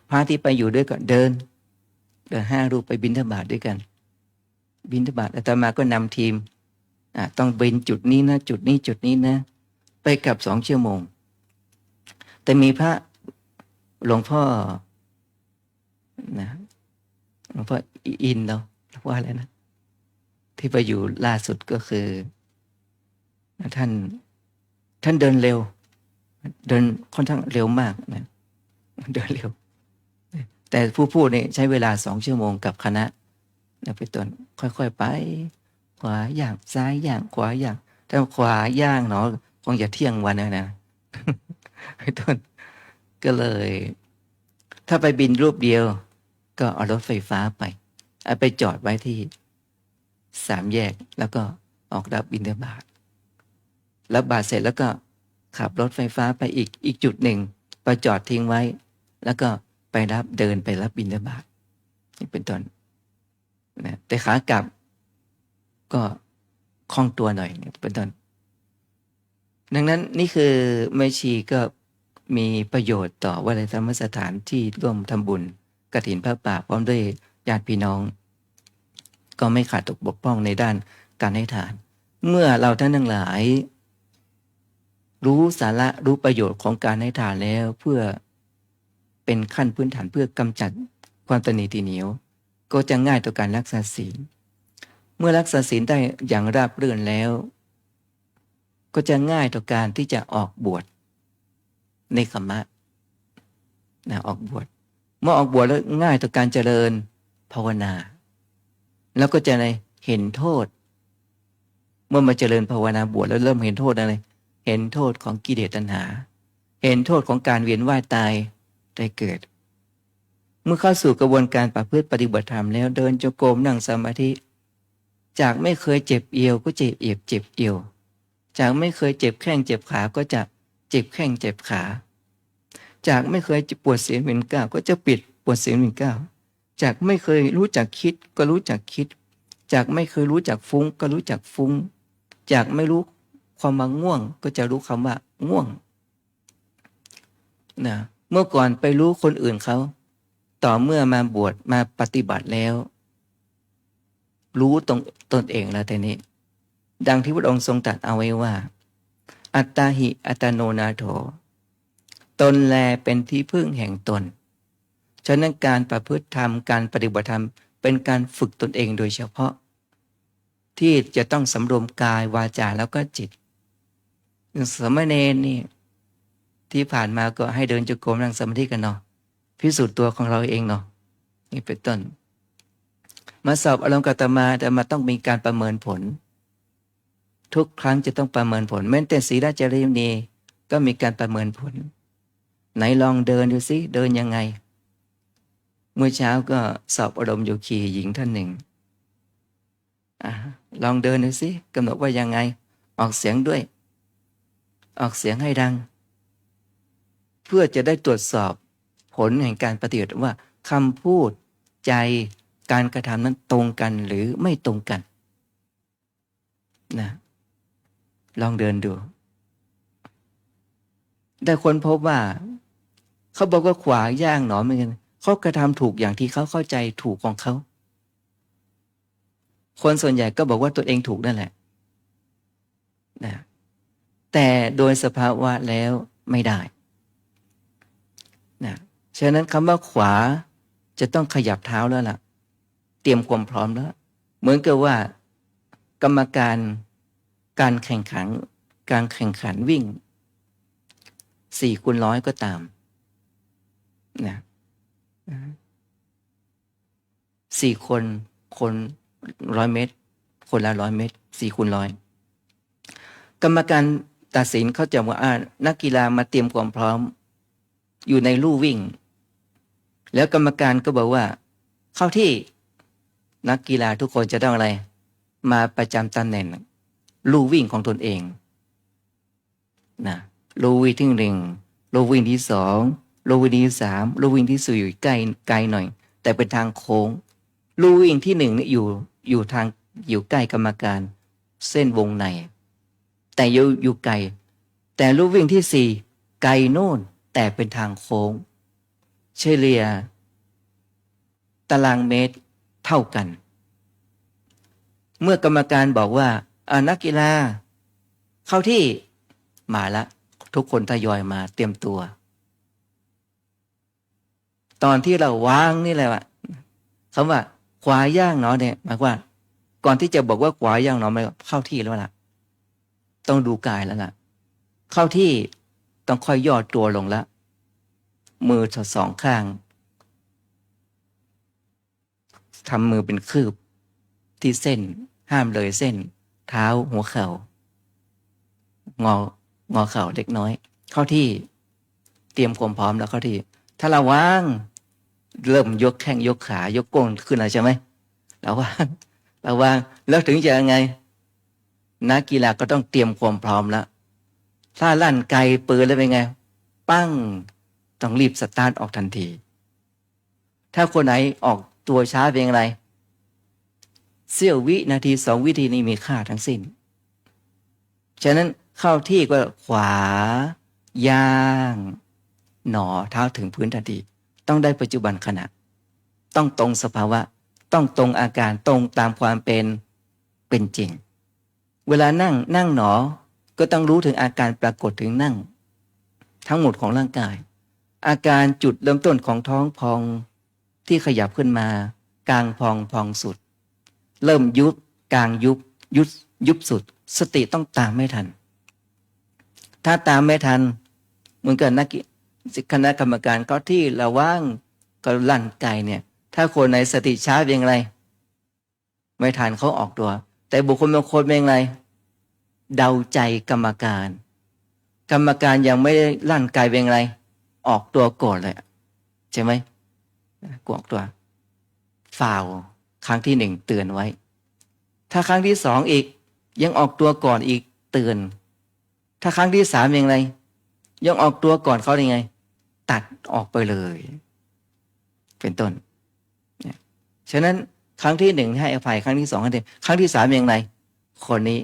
พระที่ไปอยู่ด้วยก็เดิน5 รูปไปบิณฑบาตด้วยกัน บิณฑบาตอาตมาก็นำทีมต้องบินจุดนี้นะจุดนี้จุดนี้นะไปกลับ2 ชั่วโมงแต่มีพระหลวงพ่อนะหลวงพ่ออินเราว่าอะไรนะที่ไปอยู่ล่าสุดก็คือท่านเดินเร็วเดินค่อนข้างเร็วมากนะเดินเร็วแต่ผู้พูดเนี่ยใช้เวลา2 ชั่วโมงกับคณะนะไปต้นค่อยๆไปขวาอย่างซ้ายอย่างขวาอย่างถ้าขวาย่างเนาะคงจะเที่ยงวันนะไปต้นก็เลย ถ้าไปบินรูปเดียวก็เอารถไฟฟ้าไปจอดไว้ที่3 แยกแล้วก็ออกรับบิณฑบาตรับบาตรเสร็จแล้วก็ขับรถไฟฟ้าไปอีกจุดหนึ่งไปจอดทิ้งไว้แล้วก็ไปเดินไปรับบิณฑบาตนี่เป็นต้นนะแต่ขากลับก็คล่องตัวหน่อยเป็นต้นดังนั้นนี่คือแม่ชีก็มีประโยชน์ต่อวัดธรรมสถานที่ร่วมทำบุญกฐินพระป่าพร้อมด้วยญาติพี่น้องก็ไม่ขาดตกบกพร่องในด้านการให้ทานเมื่อเราท่านทั้งหลายรู้สาระรู้ประโยชน์ของการให้ทานแล้วเพื่อเป็นขั้นพื้นฐานเพื่อกำจัดความตนีทีเหนียวก็จะง่ายต่อการรักษาศีลเมื่อรักษาศีลได้อย่างราบรื่นแล้วก็จะง่ายต่อการที่จะออกบวชในคัมมะนะออกบวชเมื่อออกบวชแล้วง่ายต่อการเจริญภาวนาแล้วก็จะเห็นโทษเมื่อมาเจริญภาวนาบวชแล้วเริ่มเห็นโทษอะไรเห็นโทษของกิเลสตัณหาเห็นโทษของการเวียนว่ายตายได้เกิดเมื่อเข้าสู่กระบวนการประพฤติปฏิบัติธรรมแล้วเดินจงกรมนั่งสมาธิจากไม่เคยเจ็บเอวก็เจ็บเอวจากไม่เคยเจ็บแข้งเจ็บขาก็จะเจ็บแข้งเจ็บขาจากไม่เคยปวดเสียนเวียนก้าวก็จะปิดปวดเสียนเวียนก้าวจากไม่เคยรู้จักคิดก็รู้จักคิดจากไม่เคยรู้จักฟุ้งก็รู้จักฟุ้งจากไม่รู้ความว่าง่วงก็จะรู้คำว่าง่วงนะเมื่อก่อนไปรู้คนอื่นเขาต่อเมื่อมาบวชมาปฏิบัติแล้วรู้ตนเองแล้วแต่นี้ดังที่พระองค์ทรงตรัสเอาไว้ว่าอัตตาหิอัตโนนาโถตนแลเป็นที่พึ่งแห่งตนฉะนั้นการประพฤติธรรมการปฏิบัติธรรมเป็นการฝึกตนเองโดยเฉพาะที่จะต้องสำรวมกายวาจาแล้วก็จิตสามเณรนี่ที่ผ่านมาก็ให้เดินจงกรมนั่งสมาธิกันเนาะพิสูจน์ตัวของเราเองเนาะนี่เป็นต้นมาสอบอารมณ์กัตมาแต่มาต้องมีการประเมินผลทุกครั้งจะต้องประเมินผลแม้แต่ศีลจริยนีก็มีการประเมินผลไหนลองเดินดูสิเดินยังไงเมื่อเช้าก็สอบอารมณ์โยคีหญิงท่านหนึ่งลองเดินดูสิกำหนดว่ายังไงออกเสียงด้วยออกเสียงให้ดังเพื่อจะได้ตรวจสอบผลแห่งการปฏิบัติว่าคำพูดใจการกระทำนั้นตรงกันหรือไม่ตรงกันนะลองเดินดูได้คนพบว่าเขาบอกว่าขวาย่างหนอเหมือนกันเขากระทำถูกอย่างที่เขาเข้าใจถูกของเขาคนส่วนใหญ่ก็บอกว่าตัวเองถูกนั่นแหละนะแต่โดยสภาวะแล้วไม่ได้นะฉะนั้นคำว่าขวาจะต้องขยับเท้าแล้วล่ะเตรียมความพร้อมแล้วเหมือนกับว่ากรรมการการแข่งขันวิ่ง4x100ก็ตามนะ4 คน100 เมตรคนละ100 เมตร4x100กรรมการตัดสินเขาจะว่านักกีฬามาเตรียมความพร้อมอยู่ในลู่วิ่งแล้วกรรมการก็บอกว่าเข้าที่นักกีฬาทุกคนจะต้องอะไรมาประจำตำแหน่งลู่วิ่งของตนเองนะลู่วิ่งที่1ลู่วิ่งที่2ลู่วิ่งที่3ลู่วิ่งที่4อยู่ใกล้หน่อยแต่เป็นทางโค้งลู่วิ่งที่1นี่อยู่ใกล้กรรมการเส้นวงในแต่อยู่ไกลแต่ลู่วิ่งที่4ไกลโน่นแต่เป็นทางโค้งเฉลี่ยตารางเมตรเท่ากัน เมื่อกรรมการบอกว่านักกีฬาเข้าที่มาละทุกคนทยอยมาเตรียมตัว ตอนที่เราวางนี่แหละคำว่าขวาย่างเนาะเนี่ยหมายว่าก่อนที่จะบอกว่าขวาย่างเนาะมันเข้าที่แล้วล่ะต้องดูกายแล้วล่ะเข้าที่ต้องค่อยย่อตัวลงละมือสองข้างทำมือเป็นคืบที่เส้นห้ามเลยเส้นเท้าหัวเข่างอเข่าเล็กน้อยเข้าที่เตรียมความพร้อมแล้วเข้าที่ถ้าเราวางเริ่มยกแข้งยกขายกก้นขึ้นแล้วใช่ไหมเราวางแล้วถึงจะยังไงนักกีฬาก็ต้องเตรียมความพร้อมแล้วถ้าลั่นไกปืนแล้วเป็นไงปั้งต้องรีบสตาร์ทออกทันทีถ้าคนไหนออกตัวช้าเป็นอะไรเสี้ยววินาที2 วินาทีนี้มีค่าทั้งสิ้นฉะนั้นเข้าที่ก็ขวาย่างหนอเท้าถึงพื้นทันทีต้องได้ปัจจุบันขณะต้องตรงสภาวะต้องตรงอาการตรงตามความเป็นจริงเวลานั่งหนอก็ต้องรู้ถึงอาการปรากฏถึงนั่งทั้งหมดของร่างกายอาการจุดเริ่มต้นของท้องพองที่ขยับขึ้นมากลางพองสุดเริ่มยุบกลางยุบสุดสติต้องตามไม่ทันถ้าตามไม่ทันเหมือนกับคณะกรรมการก็ที่ระว่างก็ลั่นไกเนี่ยถ้าคนในสติช้าเป็นอย่างไรไม่ทันเขาออกตัวแต่บุคคลบางคนเป็นอย่างไรเดาใจกรรมการยังไม่ได้ลั่นไกเป็นอย่างไรออกตัวก่อนเลยใช่ไหมกออกตัวฝ่าวครั้งที่1เตือนไว้ถ้าครั้งที่2อีกยังออกตัวก่อนอีกเตือนถ้าครั้งที่3อย่างไรยังออกตัวก่อนเขาได้ไงตัดออกไปเลยเป็นต้นฉะนั้นครั้งที่1ให้อภัยครั้งที่2ให้ครั้งที่3อย่างไรคนนี้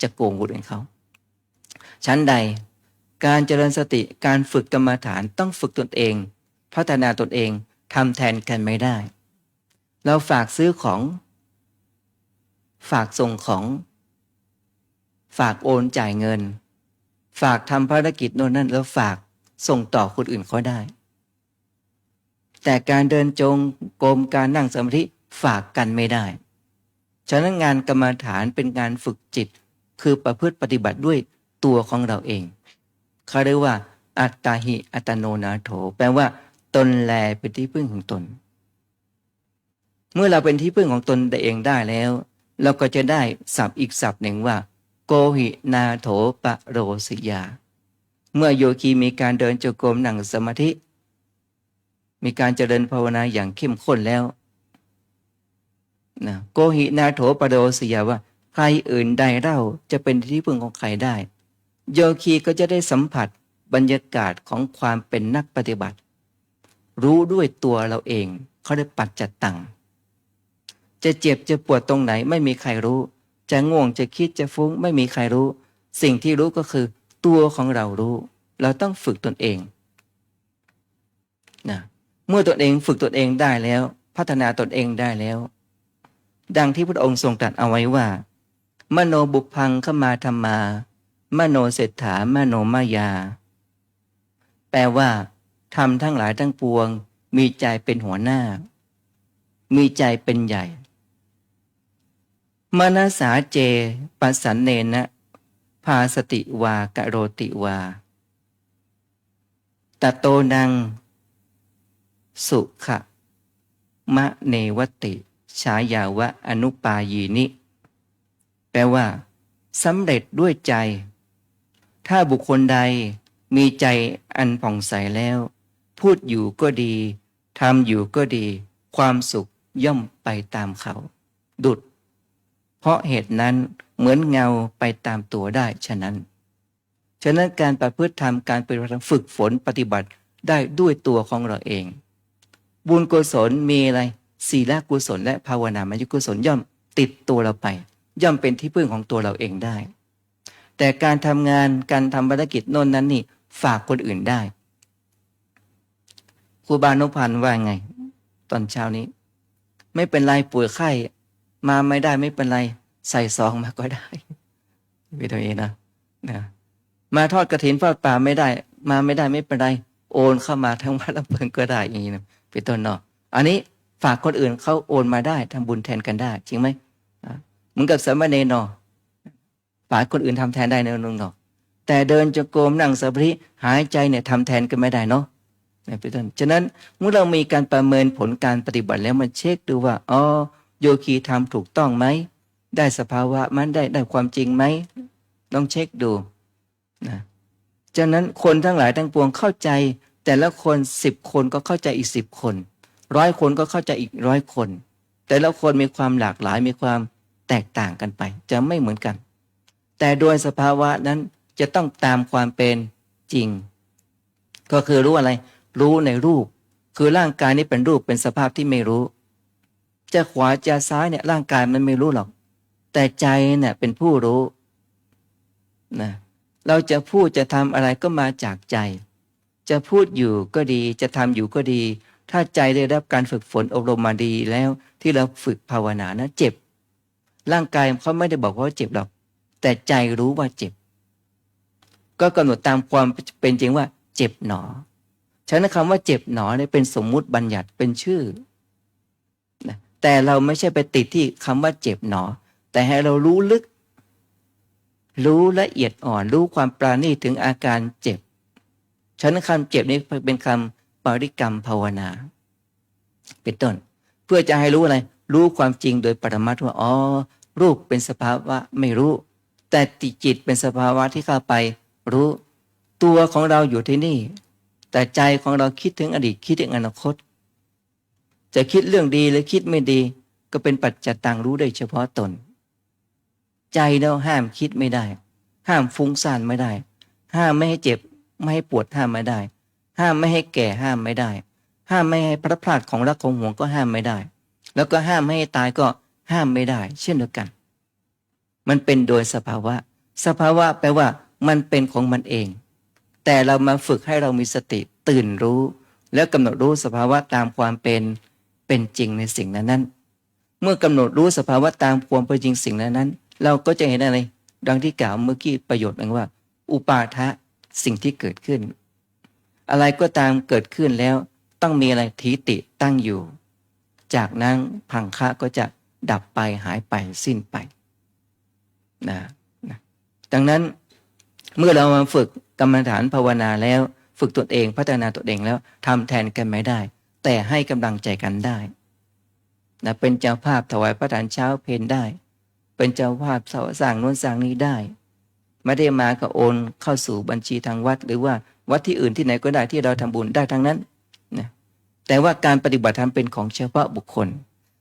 จะโกงคนอื่นเขาชั้นใดการเจริญสติการฝึกกรรมฐานต้องฝึกตนเองพัฒนาตนเองทำแทนกันไม่ได้เราฝากซื้อของฝากส่งของฝากโอนจ่ายเงินฝากทำภารกิจโน่นนั่นแล้วฝากส่งต่อคนอื่นเขาได้แต่การเดินจงกรมการนั่งสมาธิฝากกันไม่ได้ฉะนั้นงานกรรมฐานเป็นการฝึกจิตคือประพฤติปฏิบัติด้วยตัวของเราเองเขาเรียกว่าอัตตาหิอัตโนนาโถแปลว่าตนแลเป็นที่พึ่งของตนเมื่อเราเป็นที่พึ่งของตนเองได้แล้วเราก็จะได้ศัพท์อีกศัพท์หนึ่งว่าโกหินาโถปะโรสิยาเมื่อโยคีมีการเดินจงกรมนั่งสมาธิมีการเจริญภาวนาอย่างเข้มข้นแล้วนะโกหินาโถปะโรสิยาว่าใครอื่นใดเล่าจะเป็นที่พึ่งของใครได้โยคีก็จะได้สัมผัสบรรยากาศของความเป็นนักปฏิบัติรู้ด้วยตัวเราเองเขาได้ปัจจัตตังจะเจ็บจะปวดตรงไหนไม่มีใครรู้จะง่วงจะคิดจะฟุ้งไม่มีใครรู้สิ่งที่รู้ก็คือตัวของเรารู้เราต้องฝึกตนเองนะเมื่อตนเองฝึกตนเองได้แล้วพัฒนาตนเองได้แล้วดังที่พระองค์ทรงตรัสเอาไว้ว่ามโนบุพพังขมาธรรมามโนเศรษฐามโนมายาแปลว่าธรรมทั้งหลายทั้งปวงมีใจเป็นหัวหน้ามีใจเป็นใหญ่มนัสสาเจปัสสันเนนะภาสติวากะโรติวาตโตนังสุขะมะเนวติฉายาวะอนุปายีนิแปลว่าสำเร็จด้วยใจถ้าบุคคลใดมีใจอันผ่องใสแล้วพูดอยู่ก็ดีทำอยู่ก็ดีความสุขย่อมไปตามเขาดุจเพราะเหตุนั้นเหมือนเงาไปตามตัวได้ฉะนั้นการประพฤติธรรมการปฏิบัติธรรมฝึกฝนปฏิบัติได้ด้วยตัวของเราเองบุญกุศลมีอะไรศีลกุศลและภาวนามยกุศลย่อมติดตัวเราไปย่อมเป็นที่พึ่งของตัวเราเองได้แต่การทำงานการทำภารกิจโน่นนั้นนี่ฝากคนอื่นได้ครูบานุพันธ์ว่าไงตอนเช้านี้ไม่เป็นไรป่วยไข้มาไม่ได้ไม่เป็นไร ใส่ซองมาก็ได้พี่ตัวเองนะมาทอดกฐินทอดป่าไม่ได้มาไม่ได้ไม่เป็นไรโอนเข้ามาทั้งวัดลำเพิงก็ได้อย่างนี้นะเป็นต้นเนาะอันนี้ฝากคนอื่นเขาโอนมาได้ทำบุญแทนกันได้จริงไหมเหมือนกับสามเณรเนาะฝากคนอื่นทำแทนได้เนาะแต่เดินจงกรมนั่งสมาธิหายใจเนี่ยทำแทนกันไม่ได้เนาะเป็นต้นฉะนั้นเมื่อเรามีการประเมินผลการปฏิบัติแล้วมันเช็คดูว่าอ๋อโยคีทำถูกต้องไหมได้สภาวะมันได้ความจริงไหมต้องเช็คดูนะฉะนั้นคนทั้งหลายทั้งปวงเข้าใจแต่ละคน10 คนก็เข้าใจอีก10 คน100 คนก็เข้าใจอีก100 คนแต่ละคนมีความหลากหลายมีความแตกต่างกันไปจะไม่เหมือนกันแต่โดยสภาวะนั้นจะต้องตามความเป็นจริงก็คือรู้อะไรรู้ในรูปคือร่างกายนี้เป็นรูปเป็นสภาพที่ไม่รู้จะขวาจะซ้ายเนี่ยร่างกายมันไม่รู้หรอกแต่ใจเนี่ยเป็นผู้รู้นะเราจะพูดจะทำอะไรก็มาจากใจจะพูดอยู่ก็ดีจะทำอยู่ก็ดีถ้าใจได้รับการฝึกฝนอบรมมาดีแล้วที่เราฝึกภาวนานะเจ็บร่างกายเขาไม่ได้บอกว่าเจ็บหรอกแต่ใจรู้ว่าเจ็บก็กำหนดตามความเป็นจริงว่าเจ็บหนอฉะนั้นคำว่าเจ็บหนอเนี่ยเป็นสมมุติบัญญัติเป็นชื่อนะแต่เราไม่ใช่ไปติดที่คำว่าเจ็บหนอแต่ให้เรารู้ลึกรู้ละเอียดอ่อนรู้ความปราณีตถึงอาการเจ็บฉะนั้นคำเจ็บนี้เป็นคำปริกรรมภาวนาเป็นต้นเพื่อจะให้รู้อะไรรู้ความจริงโดยปรมัตถ์ว่าอ๋อรูปเป็นสภาวะไม่รู้แต่จิตเป็นสภาวะที่เข้าไปรู้ตัวของเราอยู่ที่นี่แต่ใจของเราคิดถึงอดีตคิดถึงอนาคตจะคิดเรื่องดีหรือคิดไม่ดีก็เป็นปัจจตังรู้ได้เฉพาะตนใจเราห้ามคิดไม่ได้ห้ามฟุ้งซ่านไม่ได้ห้ามไม่ให้เจ็บไม่ให้ปวดห้ามไม่ได้ห้ามไม่ให้แก่ห้ามไม่ได้ห้ามไม่ให้พลัดพรากของรักของห่วงก็ห้ามไม่ได้แล้วก็ห้ามไม่ให้ตายก็ห้ามไม่ได้เช่นเดียวกันมันเป็นโดยสภาวะสภาวะแปลว่ามันเป็นของมันเองแต่เรามาฝึกให้เรามีสติตื่นรู้แล้วกำหนดรู้สภาวะตามความเป็นจริงในสิ่งนั้นเมื่อกำหนดรู้สภาวะตามความเป็นจริงสิ่งนั้นเราก็จะเห็นอะไรดังที่กล่าวเมื่อกี้ประโยชน์นึงว่าอุปาทะสิ่งที่เกิดขึ้นอะไรก็ตามเกิดขึ้นแล้วต้องมีอะไรทิฏฐิตั้งอยู่จากนั้นพังคะก็จะดับไปหายไปสิ้นไปนะดังนั้นเมื่อเรามาฝึกกรรมฐานภาวนาแล้วฝึกตนเองพัฒนาตนเองแล้วทำแทนกันไม่ได้แต่ให้กำลังใจกันได้นะเป็นเจ้าภาพถวายพระทานเช้าเพลได้เป็นเจ้าภาพสร้างโน้นสร้างนี้ได้ไม่ได้มาก็โอนเข้าสู่บัญชีทางวัดหรือว่าวัดที่อื่นที่ไหนก็ได้ที่เราทำบุญได้ทั้งนั้นนะแต่ว่าการปฏิบัติธรรมเป็นของเฉพาะบุคคล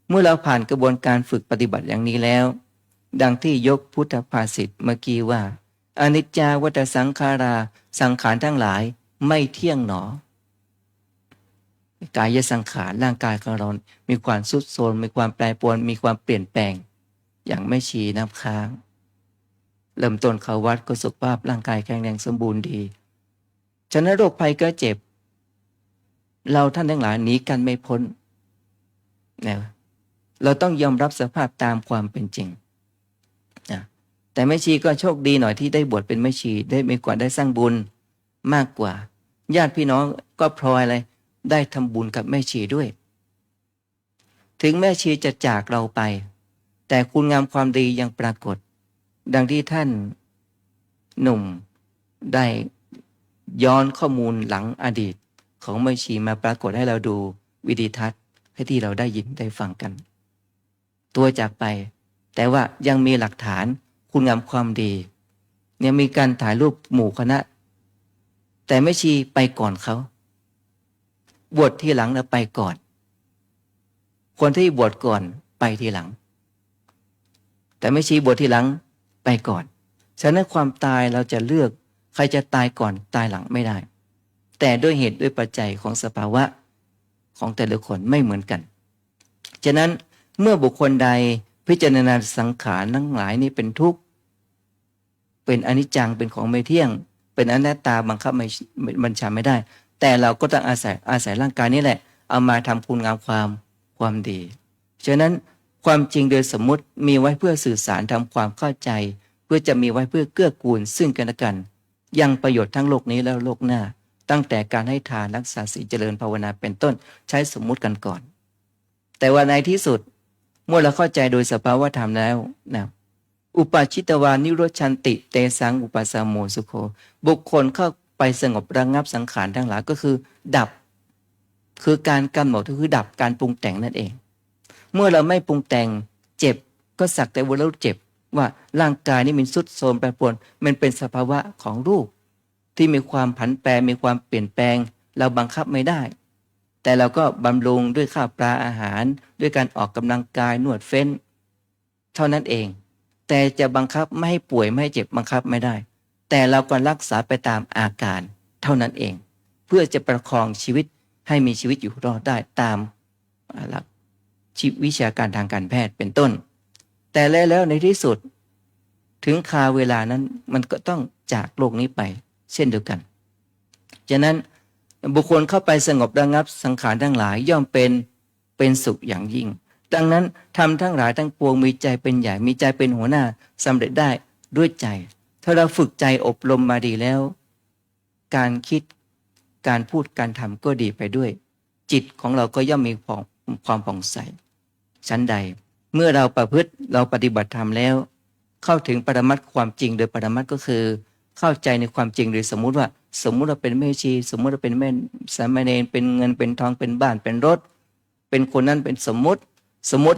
เมื่อเราผ่านกระบวนการฝึกปฏิบัติอย่างนี้แล้วดังที่ยกพุทธภาษิตเมื่อกี้ว่าอนิจจาวัฏสังขาราสังขารทั้งหลายไม่เที่ยงหนอกายสังขารร่างกายของเรามีความทรุดโทรมมีความแปรปรวนมีความเปลี่ยนแปลงอย่างไม่ชีน้ำค้างเริ่มต้นเข้าวัดก็สุขภาพร่างกายแข็งแรงสมบูรณ์ดีฉะนั้นโรคภัยก็เจ็บเราท่านทั้งหลายหนีกันไม่พ้นนะเราต้องยอมรับสภาพตามความเป็นจริงนะแต่แม่ชีก็โชคดีหน่อยที่ได้บวชเป็นแม่ชีได้มีกว่าได้สร้างบุญมากกว่าญาติพี่น้องก็พลอยอะไรได้ทำบุญกับแม่ชีด้วยถึงแม่ชีจะจากเราไปแต่คุณงามความดียังปรากฏดังที่ท่านหนุ่มได้ย้อนข้อมูลหลังอดีตของแม่ชีมาปรากฏให้เราดูวิดีทัศน์ให้ที่เราได้ยินได้ฟังกันตัวจากไปแต่ว่ายังมีหลักฐานคุณงามความดีเนี่ยมีการถ่ายรูปหมู่คณะแต่แม่ชีไปก่อนเขาบวชทีหลังนะไปก่อนคนที่บวชก่อนไปทีหลังแต่แม่ชีบวชทีหลังไปก่อนฉะนั้นความตายเราจะเลือกใครจะตายก่อนตายหลังไม่ได้แต่ด้วยเหตุด้วยปัจจัยของสภาวะของแต่ละคนไม่เหมือนกันฉะนั้นเมื่อบุคคลใดพิจารณาสังขารทั้งหลายนี้เป็นทุกข์เป็นอนิจจังเป็นของไม่เที่ยงเป็นอนัตตาบังคับไม่บัญชาไม่ได้แต่เราก็ต้องอาศัยร่างกายนี้แหละเอามาทำคุณงามความดีฉะนั้น ความจริงโดยสมมุติมีไว้เพื่อสื่อสารทำความเข้าใจ เพื่อจะมีไว้เพื่อเกื้อกูลซึ่งกันและกันยังประโยชน์ทั้งโลกนี้และโลกหน้า ตั้งแต่การให้ทานรักษาศีลเจริญภาวนาเป็นต้นใช้สมมุติกันก่อน แต่ว่าในที่สุดเมื่อเราเข้าใจโดยสภาวธรรมแล้วนะอุปาชิตวานิโรชันติเตสังอุปสามโมสุโขบุคคลเข้าไปสงบระงับสังขารทั้งหลายก็คือดับคือการกำหนดก็คือดับการปรุงแต่งนั่นเองเมื่อเราไม่ปรุงแต่งเจ็บก็สักแต่ว่าเราเจ็บว่าร่างกายนี้มันทรุดโทรมแปรปรวนมันเป็นสภาวะของรูปที่มีความผันแปรมีความเปลี่ยนแปลงเราบังคับไม่ได้แต่เราก็บำรุงด้วยข้าวปลาอาหารด้วยการออกกำลังกายนวดเฟ้นเท่านั้นเองแต่จะบังคับไม่ให้ป่วยไม่ให้เจ็บบังคับไม่ได้แต่เราก็รักษาไปตามอาการเท่านั้นเองเพื่อจะประคองชีวิตให้มีชีวิตอยู่รอดได้ตามหลักวิชาการทางการแพทย์เป็นต้นแต่แล้วในที่สุดถึงคาเวลานั้นมันก็ต้องจากโลกนี้ไปเช่นเดียวกันฉะนั้นบุคคลเข้าไปสงบระงับสังขารทั้งหลายย่อมเป็นสุขอย่างยิ่งดังนั้นทำทั้งหลายทั้งปวงมีใจเป็นใหญ่มีใจเป็นหัวหน้าสำเร็จได้ด้วยใจถ้าเราฝึกใจอบรมมาดีแล้วการคิดการพูดการทำก็ดีไปด้วยจิตของเราก็ย่อมมีความผ่องใสชั้นใดเมื่อเราประพฤติเราปฏิบัติธรรมแล้วเข้าถึงปรมัตถ์ความจริงโดยปรมัตถ์ก็คือเข้าใจในความจริงหรือสมมุติเราเป็นแม่ชีสมมุติเราเป็นแม่สามเณรเป็นเงินเป็นทองเป็นบ้านเป็นรถเป็นคนนั้นเป็นสมมุติ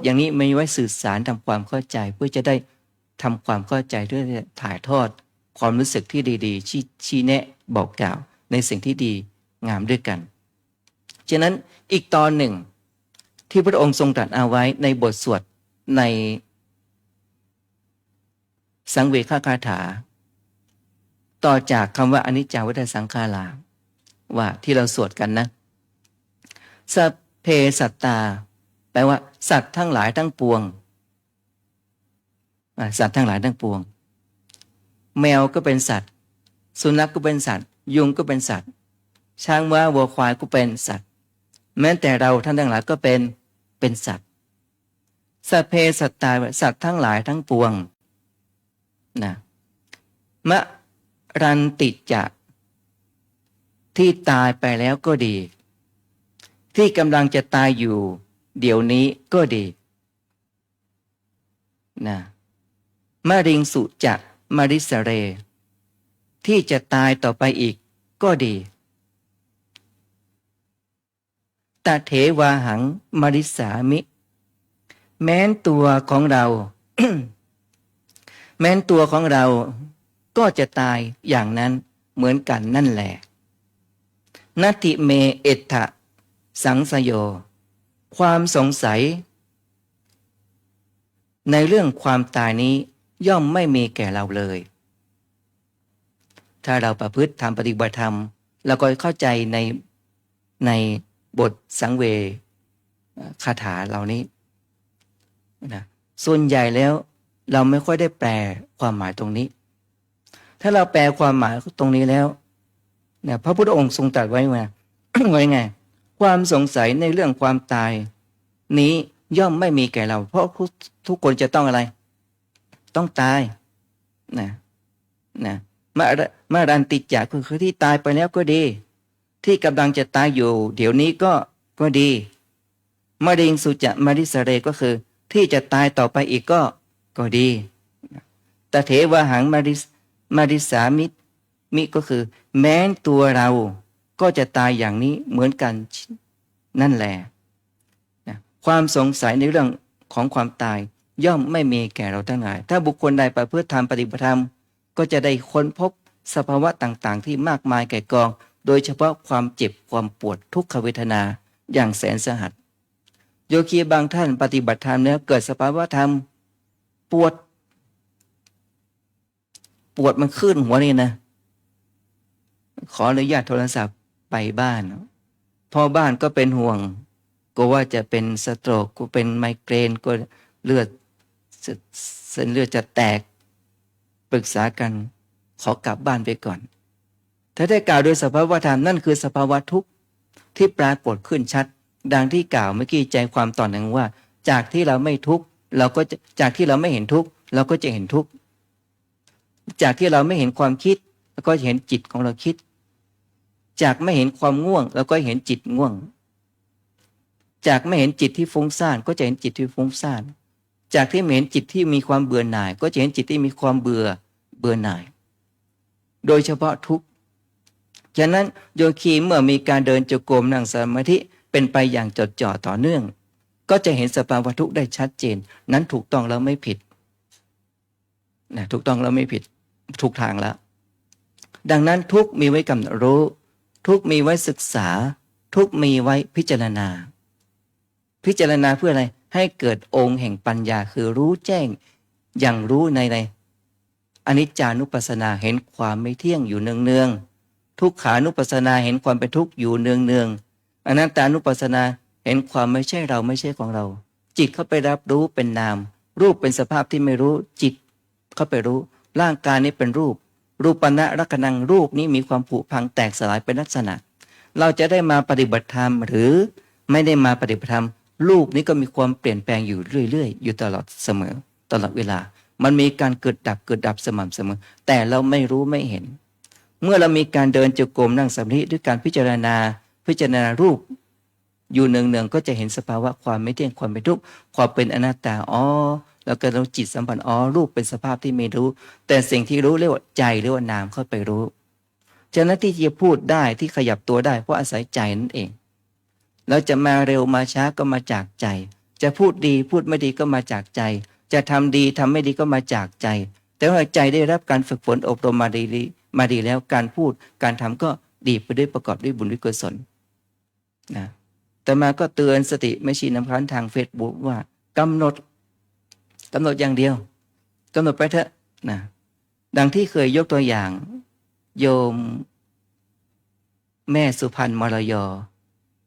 อย่างนี้มีไว้สื่อสารทำความเข้าใจเพื่อจะได้ทำความเข้าใจด้วยถ่ายทอดความรู้สึกที่ดีๆชี้แนะบอกกล่าวในสิ่งที่ดีงามด้วยกันฉะนั้นอีกตอนหนึ่งที่พระองค์ทรงตรัสเอาไว้ในบทสวดในสังเวคคาถาต่อจากคำว่าอนิจจาวัฏสังขาราว่าที่เราสวดกันนะสัพเพสัตตาแปลว่าสัตว์ทั้งหลายทั้งปวงสัตว์ทั้งหลายทั้งปวงแมวก็เป็นสัตว์สุนัขก็เป็นสัตว์ยุงก็เป็นสัตว์ช้างม้าวัวควายก็เป็นสัตว์แม้แต่เราท่านทั้งหลายก็เป็นสัตว์สัพเพสัตตาสัตว์ทั้งหลายทั้งปวงนะมะรันติจะที่ตายไปแล้วก็ดีที่กำลังจะตายอยู่เดี๋ยวนี้ก็ดีนะมะริงสุจะมริสเรที่จะตายต่อไปอีกก็ดีตเถวาหังมริสามิแม้นตัวของเรา แม้นตัวของเราก็จะตายอย่างนั้นเหมือนกันนั่นแหละนัตถิเมเอตถะสังสโยความสงสัยในเรื่องความตายนี้ย่อมไม่มีแก่เราเลยถ้าเราประพฤติทำปฏิบัติธรรมเราก็เข้าใจในบทสังเวคาถาเหล่านี้นะส่วนใหญ่แล้วเราไม่ค่อยได้แปลความหมายตรงนี้ถ้าเราแปลความหมายตรงนี้แล้วเนี่ยพระพุทธองค์ทรงตรัสไว้ว่า ไว้ไงความสงสัยในเรื่องความตายนี้ย่อมไม่มีแก่เราเพราะทุกคนจะต้องอะไรต้องตายนะมารันติจะคือที่ตายไปแล้วก็ดีที่กำลังจะตายอยู่เดี๋ยวนี้ก็ดีมะริงสุจะมริสเรก็คือที่จะตายต่อไปอีกก็ดีตเถวาหังมริสามิก็คือแม้นตัวเราก็จะตายอย่างนี้เหมือนกันนั่นแหละนะความสงสัยในเรื่องของความตายย่อมไม่มีแก่เราทั้งหลายถ้าบุคคลใดประพฤติธรรมปฏิบัติธรรมก็จะได้ค้นพบสภาวะต่างๆที่มากมายแก่กองโดยเฉพาะความเจ็บความปวดทุกขเวทนาอย่างแสนสาหัสโยคีบางท่านปฏิบัติธรรมแล้วเกิดสภาวะธรรมปวดมันขึ้นหัวนี่นะขออนุญาตโทรศัพท์ไปบ้านพอบ้านก็เป็นห่วงก็ว่าจะเป็นสโตรกก็เป็นไมเกรนก็เส้นเลือดจะแตกปรึกษากันขอกลับบ้านไปก่อนถ้าได้กล่าวโดยสภาวะธรรมนั่นคือสภาวะทุกข์ที่ปรากฏขึ้นชัดดังที่กล่าวเมื่อกี้ใจความตอนหนึ่งว่าจากที่เราไม่ทุกข์ เราก็จะจากที่เราไม่เห็นทุกข์เราก็จะเห็นทุกข์จากที่เราไม่เห็นความคิดเราก็จะเห็นจิตของเราคิดจากไม่เห็นความง่วงเราก็เห็นจิตง่วงจากไม่เห็นจิตที่ฟุ้งซ่านก็จะเห็นจิตที่ฟุ้งซ่านจากที่ไม่เห็นจิตที่มีความเบื่อหน่ายก็จะเห็นจิตที่มีความเบื่อหน่ายโดยเฉพาะทุกข์ฉะนั้นโยคีเมื่อมีการเดินจงกรมนั่งสมาธิเป็นไปอย่างจดจ่อต่อเนื่องก็จะเห็นสภาวะทุกข์ได้ชัดเจนนั้นถูกต้องแล้วไม่ผิดนะถูกต้องแล้วไม่ผิดถูกทางแล้วดังนั้นทุกข์มีไว้กำหนดรู้ทุกข์มีไว้ศึกษาทุกข์มีไว้พิจารณาเพื่ออะไรให้เกิดองค์แห่งปัญญาคือรู้แจ้งอย่างรู้ในอนิจจานุปัสสนาเห็นความไม่เที่ยงอยู่เนืองๆทุกขานุปัสสนาเห็นความเป็นทุกข์อยู่เนืองๆอนัตตานุปัสสนาเห็นความไม่ใช่เราไม่ใช่ของเราจิตเข้าไปรับรู้เป็นนามรูปเป็นสภาพที่ไม่รู้จิตเข้าไปรู้ร่างกายนี้เป็นรูปนะลักขณังรูปนี้มีความผุพังแตกสลายเป็นลักษณะเราจะได้มาปฏิบัติธรรมหรือไม่ได้มาปฏิบัติธรรมรูปนี้ก็มีความเปลี่ยนแปลงอยู่เรื่อยๆอยู่ตลอดเสมอตลอดเวลามันมีการเกิดดับสม่ำเสมอแต่เราไม่รู้ไม่เห็นเมื่อเรามีการเดินจงกรมนั่งสมาธิด้วยการพิจารณารูปอยู่เนืองๆก็จะเห็นสภาวะความไม่เที่ยงความเป็นทุกข์ความเป็นอนัตตาแล้วก็เราจิตสัมผัสรูปเป็นสภาพที่ไม่รู้แต่สิ่งที่รู้เรียกว่าใจเรียกว่านามเข้าไปรู้ฉะนั้นที่จะพูดได้ที่ขยับตัวได้เพราะอาศัยใจนั่นเองเราจะมาเร็วมาช้าก็มาจากใจจะพูดดีพูดไม่ดีก็มาจากใจจะทำดีทำไม่ดีก็มาจากใจแต่ว่าใจได้รับการฝึกฝนอบรมมาดีแล้วการพูดการทำก็ดีไปด้วยประกอบด้วยบุญด้วยกุศลนะแต่มาก็เตือนสติไม่ชี้นำคันทาง Facebook ว่ากำหนดอย่างเดียวกำหนดไปเถอะนะดังที่เคยยกตัวอย่างโยมแม่สุพรรณมรยอ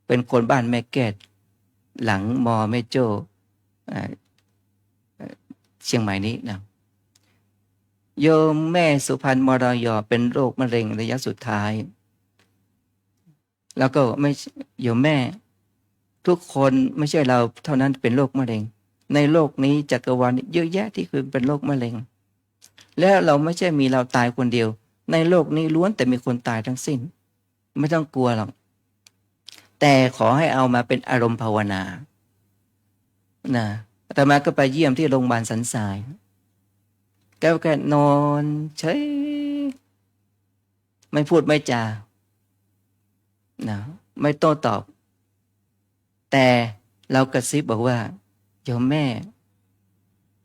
เป็นคนบ้านแม่แก้ดหลังมอแม่โจ้เชียงใหม่นี้นะโยมแม่สุพรรณมรยอเป็นโรคมะเร็งระยะสุดท้ายแล้วก็ไม่โยมแม่ทุกคนไม่ใช่เราเท่านั้นเป็นโรคมะเร็งในโลกนี้จักรวาลเยอะแยะที่คือเป็นโรคมะเร็งแล้วเราไม่ใช่มีเราตายคนเดียวในโลกนี้ล้วนแต่มีคนตายทั้งสิ้นไม่ต้องกลัวหรอกแต่ขอให้เอามาเป็นอารมณ์ภาวนานะอาตมาก็ไปเยี่ยมที่โรงพยาบาลสันทรายแกนอนเฉยไม่พูดไม่จานะไม่โต้ตอบแต่เรากระซิบบอกว่าโยมแม่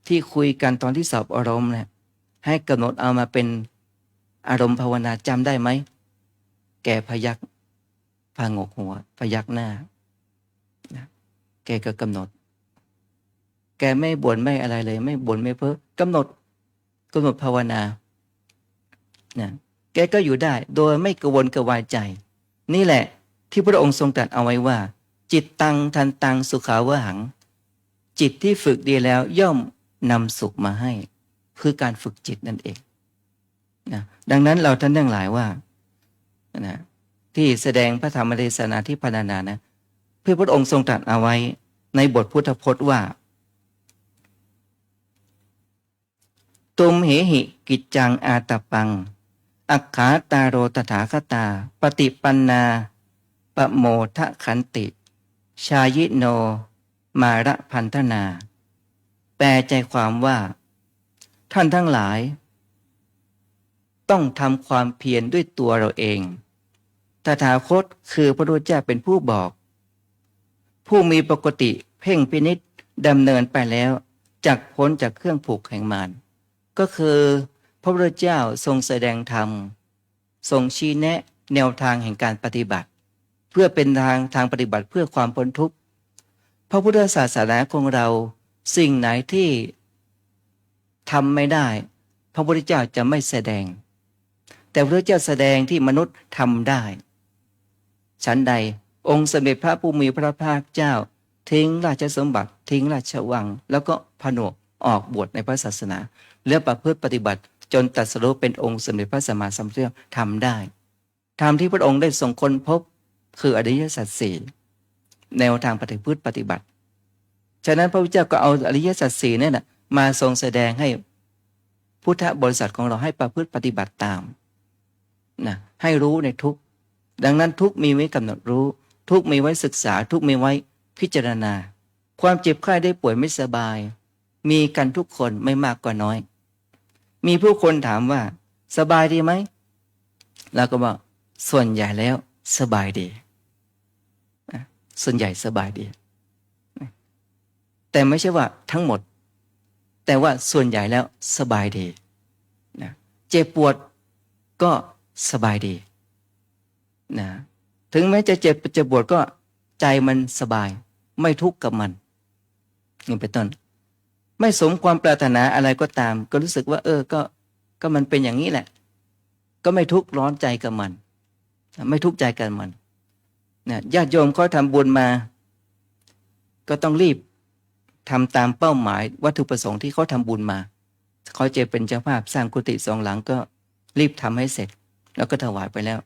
ที่คุยกันตอนที่สอบอารมณ์เนี่ยให้กำหนดเอามาเป็นอารมณ์ภาวนาจำได้ไหมแกพยักพางกหัวพยักหน้านะแกก็กำหนดแกไม่บ่นไม่อะไรเลยไม่บ่นไม่เพ้อกำหนดภาวนานะแกก็อยู่ได้โดยไม่กระวนกระวายใจนี่แหละที่พระองค์ทรงตรัสเอาไว้ว่าจิตตังทันตังสุขาวหังจิตที่ฝึกดีแล้วย่อมนำสุขมาให้คือการฝึกจิตนั่นเองนะดังนั้นเราท่านทั้งหลายว่านะที่แสดงพระธรรมเทศนาที่พรรณนานะเพื่อพระองค์ทรงตรัสเอาไว้ในบทพุทธพจน์ว่าตุมเหหิกิจจังอาตปังอัคขาตาโรตถาคตาปฏิปันนาปโมทะขันติชายิโนมาระพันธนาแปลใจความว่าท่านทั้งหลายต้องทำความเพียรด้วยตัวเราเองตถาคตคือพระพุทธเจ้าเป็นผู้บอกผู้มีปกติเพ่งพินิจดำเนินไปแล้วจักพ้นจากเครื่องผูกแห่งมารก็คือพระพุทธเจ้าทรงแสดงธรรมทรงชี้แนะแนวทางแห่งการปฏิบัติเพื่อเป็นทางปฏิบัติเพื่อความพ้นทุกข์พระพุทธศาสนาของเราสิ่งไหนที่ทำไม่ได้พระพุทธเจ้าจะไม่แสดงแต่พระพุทธเจ้าแสดงที่มนุษย์ทำได้ฉันใดองค์สมเด็จพระผู้มีพระภาคเจ้าทิ้งราชสมบัติทิ้งราชวังแล้วก็ผนวกออกบวชในพระศาสนาและประพฤติปฏิบัติจนตรัสรู้เป็นองค์สมเด็จพระสัมมาสัมพุทธเจ้าทำได้ธรรมที่พระองค์ได้ทรงค้นพบคืออริยสัจสี่แนวทางปฏิพฤติปฏิบัติ ฉะนั้นพระพุทธเจ้าก็เอาอริยสัจสี่นั่นนะมาทรงแสดงให้พุทธบริษัทของเราให้ประพฤติปฏิบัติตามนะให้รู้ในทุกข์ดังนั้นทุกข์มีไว้กำหนดรู้ทุกข์มีไว้ศึกษาทุกข์มีไว้พิจารณาความเจ็บไข้ได้ป่วยไม่สบายมีกันทุกคนไม่มากก็น้อยมีผู้คนถามว่าสบายดีไหมเราก็บอกส่วนใหญ่แล้วสบายดีส่วนใหญ่สบายดีแต่ไม่ใช่ว่าทั้งหมดแต่ว่าส่วนใหญ่แล้วสบายดีนะเจ็บปวดก็สบายดีนะถึงแม้จะเจ็บจะปวดก็ใจมันสบายไม่ทุกข์กับมันนี่เป็นต้นไม่สมความปรารถนาอะไรก็ตามก็รู้สึกว่าก็มันเป็นอย่างนี้แหละก็ไม่ทุกข์ร้อนใจกับมันไม่ทุกข์ใจกับมันนะญาติโยมเขาทำบุญมาก็ต้องรีบทำตามเป้าหมายวัตถุประสงค์ที่เขาทำบุญมาเขาจะเป็นเจ้าภาพสร้างกุฏิ2 หลังก็รีบทำให้เสร็จแล้วก็ถวายไปแล้ว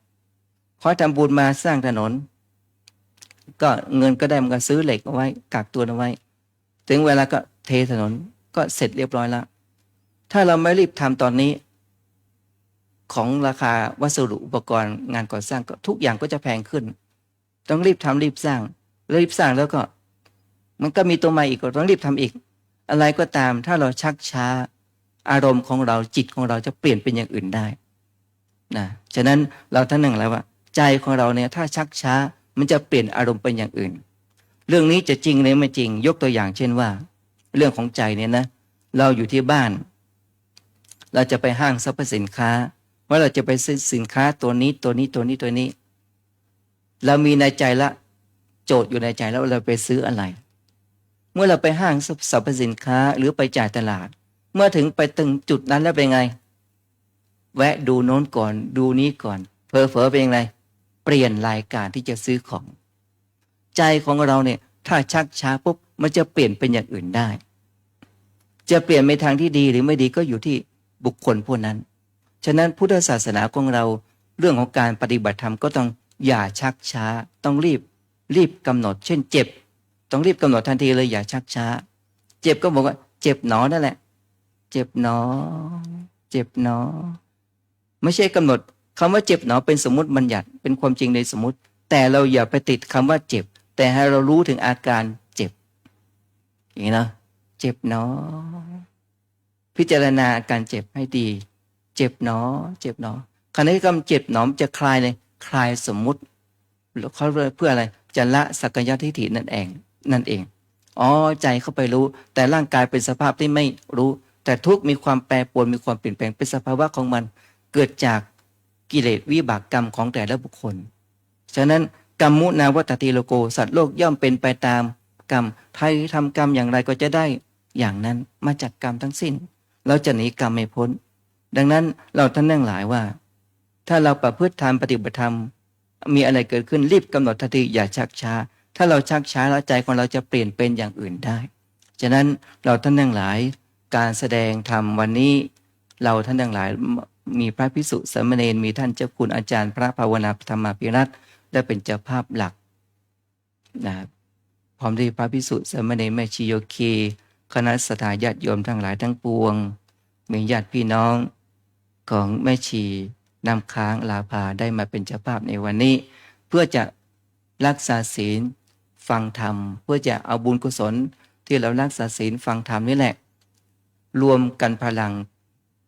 เขาทำบุญมาสร้างถนนก็เงินก็ได้มันก็ซื้อเหล็กเอาไว้กักตัวเอาไว้ถึงเวลาก็เทถนนก็เสร็จเรียบร้อยแล้วถ้าเราไม่รีบทำตอนนี้ของราคาวัสดุอุปกรณ์งานก่อสร้างก็ทุกอย่างก็จะแพงขึ้นต้องรีบทำรีบสร้างแล้วก็มันก็มีตัวใหม่อีกก็ต้องรีบทำอีกอะไรก็ตามถ้าเราชักช้าอารมณ์ของเราจิตของเราจะเปลี่ยนเป็นอย่างอื่นได้นะฉะนั้นเราท่านหนึ่งแล้วว่าใจของเราเนี่ยถ้าชักช้ามันจะเปลี่ยนอารมณ์เป็นอย่างอื่นเรื่องนี้จะจริงหรือไม่จริงยกตัวอย่างเช่นว่าเรื่องของใจเนี่ยนะเราอยู่ที่บ้านเราจะไปห้างสรรพสินค้าว่าเราจะไปซื้อสินค้าตัวนี้เรามีในใจละโจทย์อยู่ในใจแล้วเราไปซื้ออะไรเมื่อเราไปห้างสรรพสินค้าหรือไปจ่ายตลาดเมื่อถึงไปถึงจุดนั้นแล้วเป็นไงแวะดูโน้นก่อนดูนี้ก่อนเผลอเป็นไงเปลี่ยนรายการที่จะซื้อของใจของเราเนี่ยถ้าชักช้าปุ๊บมันจะเปลี่ยนเป็นอย่างอื่นได้จะเปลี่ยนไปทางที่ดีหรือไม่ดีก็อยู่ที่บุคคลผู้นั้นฉะนั้นพุทธศาสนาของเราเรื่องของการปฏิบัติธรรมก็ต้องอย่าชักช้าต้องรีบกำหนดเช่นเจ็บต้องรีบกำหนดทันทีเลยอย่าชักช้าเจ็บก็บอกว่าเจ็บหนอนั่นแหละเจ็บหนอเจ็บหนอไม่ใช่กำหนดคำว่าเจ็บหนอเป็นสมมติบัญญัติเป็นความจริงในสมมติแต่เราอย่าไปติดคำว่าเจ็บแต่ให้เรารู้ถึงอาการเจ็บอย่างนี้นะเจ็บหนอพิจารณาอาการเจ็บให้ดีเจ็บหนอเจ็บหนอขณะที่คำเจ็บหนอมจะคลายเลยคลายสมมุติเขาเพื่ออะไรจะละสักกายทิฏฐินั่นเองอ๋อใจเข้าไปรู้แต่ร่างกายเป็นสภาพที่ไม่รู้แต่ทุกมีความแปรปรวนมีความเปลี่ยนแปลงเป็นสภาวะของมันเกิดจากกิเลสวิบากกรรมของแต่ละบุคคลฉะนั้นกรรมมุนาวัตติโลโกสัตว์โลกย่อมเป็นไปตามกรรมใครทำกรรมอย่างไรก็จะได้อย่างนั้นมาจากกรรมทั้งสิ้นเราจะหนีกรรมไม่พ้นดังนั้นเราท่านทั้งหลายว่าถ้าเราประพฤติธรรมปฏิบัติธรรมมีอะไรเกิดขึ้นรีบกำหนดทันทีอย่าชักช้าถ้าเราชักช้าแล้วใจของเราจะเปลี่ยนเป็นอย่างอื่นได้ฉะนั้นเราท่านทั้งหลายการแสดงธรรมวันนี้เราท่านทั้งหลายมีพระภิกษุสามเณรมีท่านเจ้าคุณอาจารย์พระภาวนาธรรมาภิรัตน์ได้เป็นเจ้าภาพหลักนะพร้อมด้วยพระภิกษุสามเณรแม่ชีโยคีคณะสัตยาญาติโยมทั้งหลายทั้งปวงมีญาติพี่น้องของแม่ชีน้ำค้างลาภาได้มาเป็นเจ้าภาพในวันนี้เพื่อจะรักษาศีลฟังธรรมเพื่อจะเอาบุญกุศลที่เรารักษาศีลฟังธรรมนี่แหละรวมกันพลัง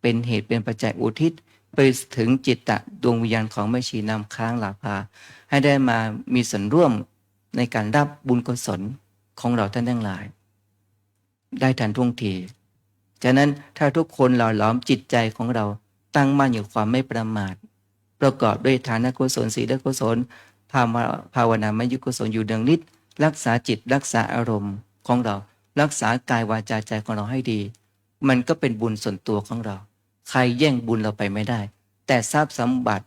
เป็นเหตุเป็นปัจจัยอุทิศไปถึงจิตตะดวงวิญญาณของแม่ชีน้ำค้างลาภาให้ได้มามีส่วนร่วมในการรับบุญกุศลของเราท่านทั้งหลายได้ทันท่วงทีฉะนั้นถ้าทุกคนหล่อหลอมจิตใจของเราตั้งมั่นอยู่ความไม่ประมาทประกอบด้วยทานกุศลศีลกุศลภาวนามยุกุศลอยู่เนืองนิดรักษาจิตรักษาอารมณ์ของเรารักษากายวาจาใจของเราให้ดีมันก็เป็นบุญส่วนตัวของเราใครแย่งบุญเราไปไม่ได้แต่ทรัพย์สมบัติ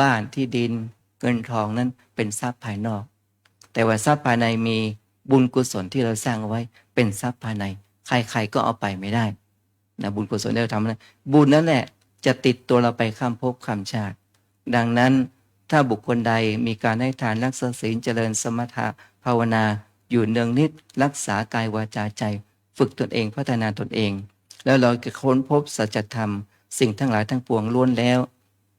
บ้านที่ดินเงินทองนั้นเป็นทรัพย์ภายนอกแต่ว่าทรัพย์ภายในมีบุญกุศลที่เราสร้างเอาไว้เป็นทรัพย์ภายในใครๆก็เอาไปไม่ได้นะบุญกุศลที่เราทำนั้นบุญนั่นแหละจะติดตัวเราไปข้ามภพข้ามชาติดังนั้นถ้าบุคคลใดมีการให้ทานรักษาศีลเจริญสมถะภาวนา อยู่เนืองนิดรักษากายวาจาใจฝึกตนเองพัฒนาตนเอง แล้วเราจะค้นพบสัจธรรมสิ่งทั้งหลายทั้งปวงล้วนแล้ว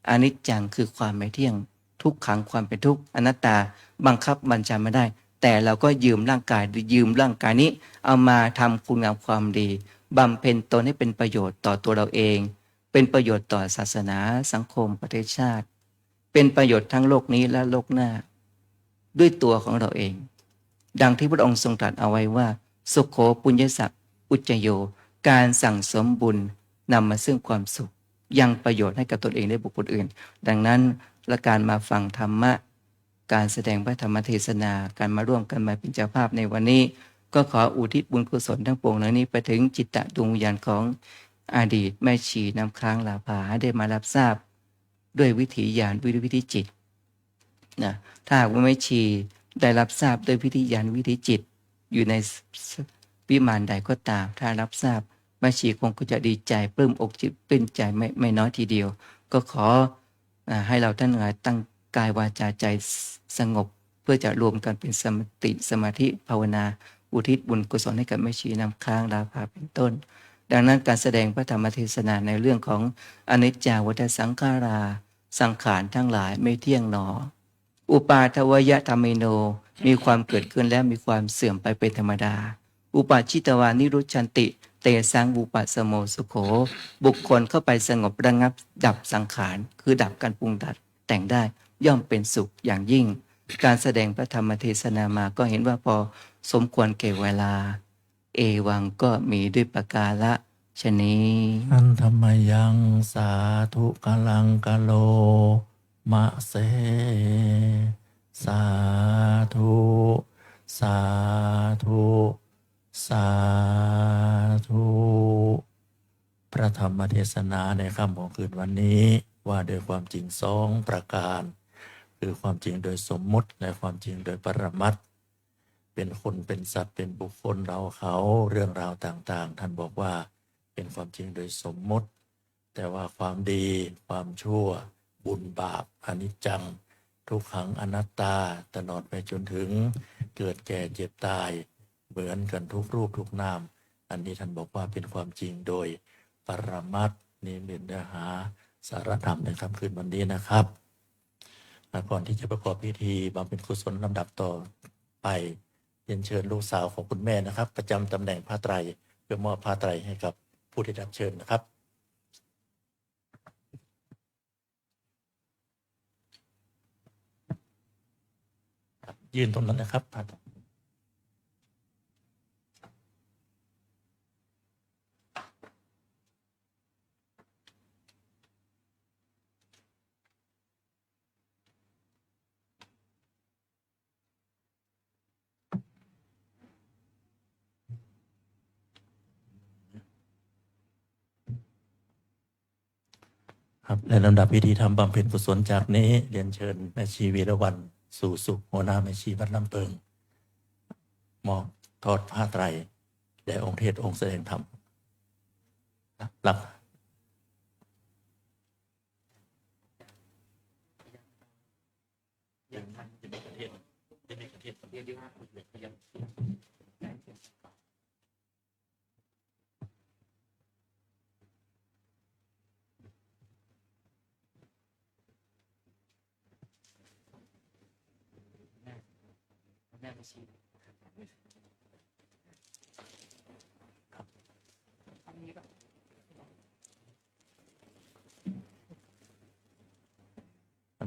อนิจจังคือความไม่เที่ยงทุกขังความเป็นทุกข์อนัตตาบังคับบัญชาไม่ได้ แต่เราก็ยืมร่างกายหรือยืมร่างกายนี้เอามาทำคุณงามความดีบำเพ็ญตนให้เป็นประโยชน์ต่อตัวเราเองเป็นประโยชน์ต่อศาสนาสังคมประเทศชาติเป็นประโยชน์ทั้งโลกนี้และโลกหน้าด้วยตัวของเราเองดังที่พระองค์ทรงตรัสเอาไว้ว่าสุขโขปุญญสักอุจจโยการสั่งสมบุญนำมาซึ่งความสุขยังประโยชน์ให้กับตนเองและบุคคลอื่นดังนั้นและการมาฟังธรรมะการแสดงพระธรรมเทศนาการมาร่วมกันมาเป็นเจ้าภาพในวันนี้ก็ขออุทิศบุญกุศลทั้งปวงเหล่านี้ไปถึงจิตตดวงวิญญาณของอดีตแม่ชีน้ำค้างลาภาให้ได้มารับทราบด้วยวิถีญาณวิถีจิตนะถ้าหากว่าแม่ชีได้รับทราบด้วยวิถีญาณวิถีจิตอยู่ในวิมานใดก็ตามถ้ารับทราบแม่ชีคงจะดีใจปลื้มอกจิตปลื้มใจไม่น้อยทีเดียวก็ขอให้เราท่านทั้งหลายตั้งกายวาจาใจสงบเพื่อจะรวมกันเป็นสมาธิภาวนาอุทิศบุญกุศลให้กับแม่ชีน้ำค้างลาภาเป็นต้นดังนั้นการแสดงพระธรรมเทศนาในเรื่องของอนิจจาวัฏสังขาราสังขารทั้งหลายไม่เที่ยงหนออุปาทวยธรรมิโนมีความเกิดขึ้นแล้วมีความเสื่อมไปเป็นธรรมดาอุปาชิตวานิรุชันติเตสังอุปสโมสุโขบุคคลเข้าไปสงบระงับดับสังขารคือดับการปรุงแต่งได้ย่อมเป็นสุขอย่างยิ่งการแสดงพระธรรมเทศนามาก็เห็นว่าพอสมควรแก่เวลาเอวังก็มีด้วยประกาละชนี้ อันธรรมยังสาธุกลังกะโลมะเสสาธุสาธุสาธุพระธรรมเทศนาในค่ำของคืนวันนี้ว่าโดยความจริงสองประการคือความจริงโดยสมมุติและความจริงโดยปรมัตถ์เป็นคนเป็นสัตว์เป็นบุคคลเราเขาเรื่องราวต่างๆท่านบอกว่าเป็นความจริงโดยสมมุติแต่ว่าความดีความชั่วบุญบาปอนิจจังทุกขังอนัตตาตลอดไปจนถึงเกิดแก่เจ็บตายเหมือนกันทุกรูปทุกนามอันนี้ท่านบอกว่าเป็นความจริงโดยปรมัตถ์นี่เป็นเนื้อหาสาระธรรมในค่ำคืนวันนี้นะครับก่อนที่จะประกอบพิธีบำเพ็ญกุศลลำดับต่อไปเรียนเชิญลูกสาวของคุณแม่นะครับประจำตำแหน่งผ้าไตรเพื่อมอบผ้าไตรให้กับผู้ที่รับเชิญนะครับยืนตรงนั้นนะครับครับในลำดับพิธีทำบำเพ็ญกุศลจากนี้เรียนเชิญแม่ชีวีรวรรณสู่สุขหัวหน้าแม่ชีวัดลำเปิงมอบทอดผ้าไตรแด่องค์เทศองค์แสดงธรรมรับ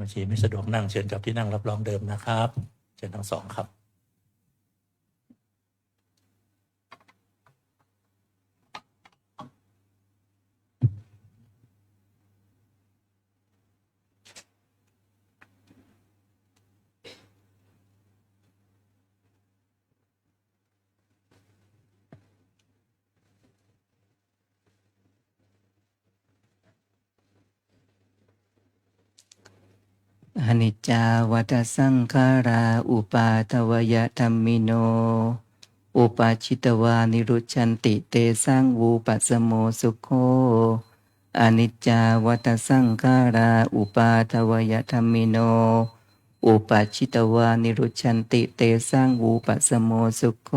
บัญชีไม่สะดวกนั่งเชิญกับที่นั่งรับรองเดิมนะครับเชิญทั้งสองครับอนิจจาวัฏสังขาราอุปาทวยธัมมิโนอุปาชิตวานิรุชันติเตสังวูปัสโมสุโขอนิจจาวัฏสังขาราอุปาทวยธัมมิโน อุปัชชิตวานิรุชันติเตสังวูปสโมสุโข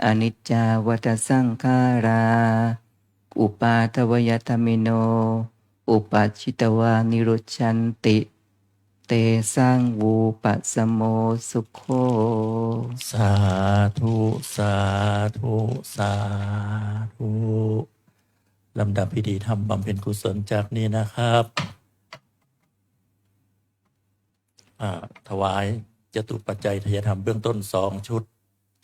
อนิจจาวัฏสังขาราอุปาทวยธรรมิโนอุปัชชิตวานิรุชันติเตสังวูปสโมสุโข สาธุสาธุสาธุลำดับพิธีทำบำเพ็ญกุศลจากนี้นะครับถวายจตุปัจจัยทายธรรมเบื้องต้น2 ชุด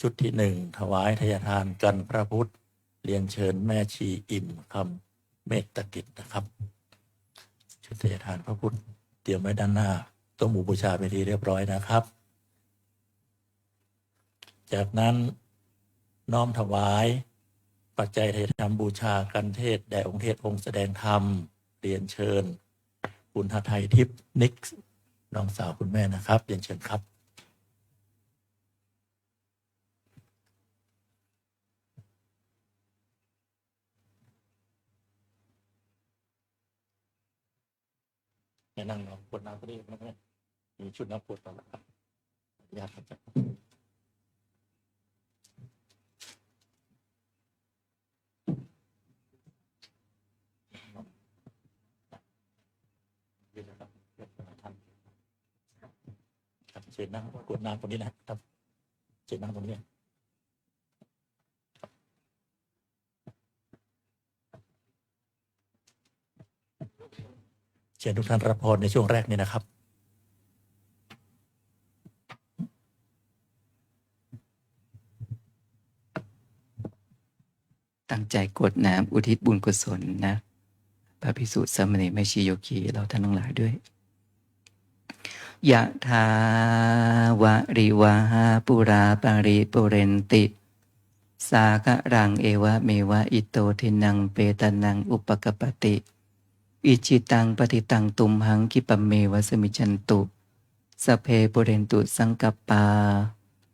ชุดที่1ถวายทายทานกันพระพุทธเรียนเชิญแม่ชีอิ่มคำเมตตกิจนะครับชุดทายทานพระพุทธเตรียมไว้ด้านหน้าโต๊ะหมู่บูชาเป็นที่เรียบร้อยนะครับจากนั้นน้อมถวายปัจจัยทายธรรมบูชากันเทศแด่องค์เทศองค์แสดงธรรมเรียนเชิญคุณทัไทยทิพย์นิกน้องสาวคุณแม่นะครับเรียนเชิญครับนั่งน้องกดน้ำก็ได้นะแม่มีชุดน้ำกดต่อแล้วครับญาติครับเชิญนั่งกดน้ำตรงนี้นะครับเชิญนั่งตรงนี้เชิญทุกท่านรับพรในช่วงแรกนี้นะครับตั้งใจกรวดน้ำอุทิศบุญกุศลนะพระภิกษุสามเณรแม่ชีโยคีเราท่านทั้งหลายด้วยยะถาวะริวาหาปุราปาริปุเรนติสากะรังเอวะเมวะอิโตทินังเปตานังอุปกปปติอิจิตังปฏิตังตุมหังคิปะเมวะสมิจันตุสเพปุเรนตุสังกปปา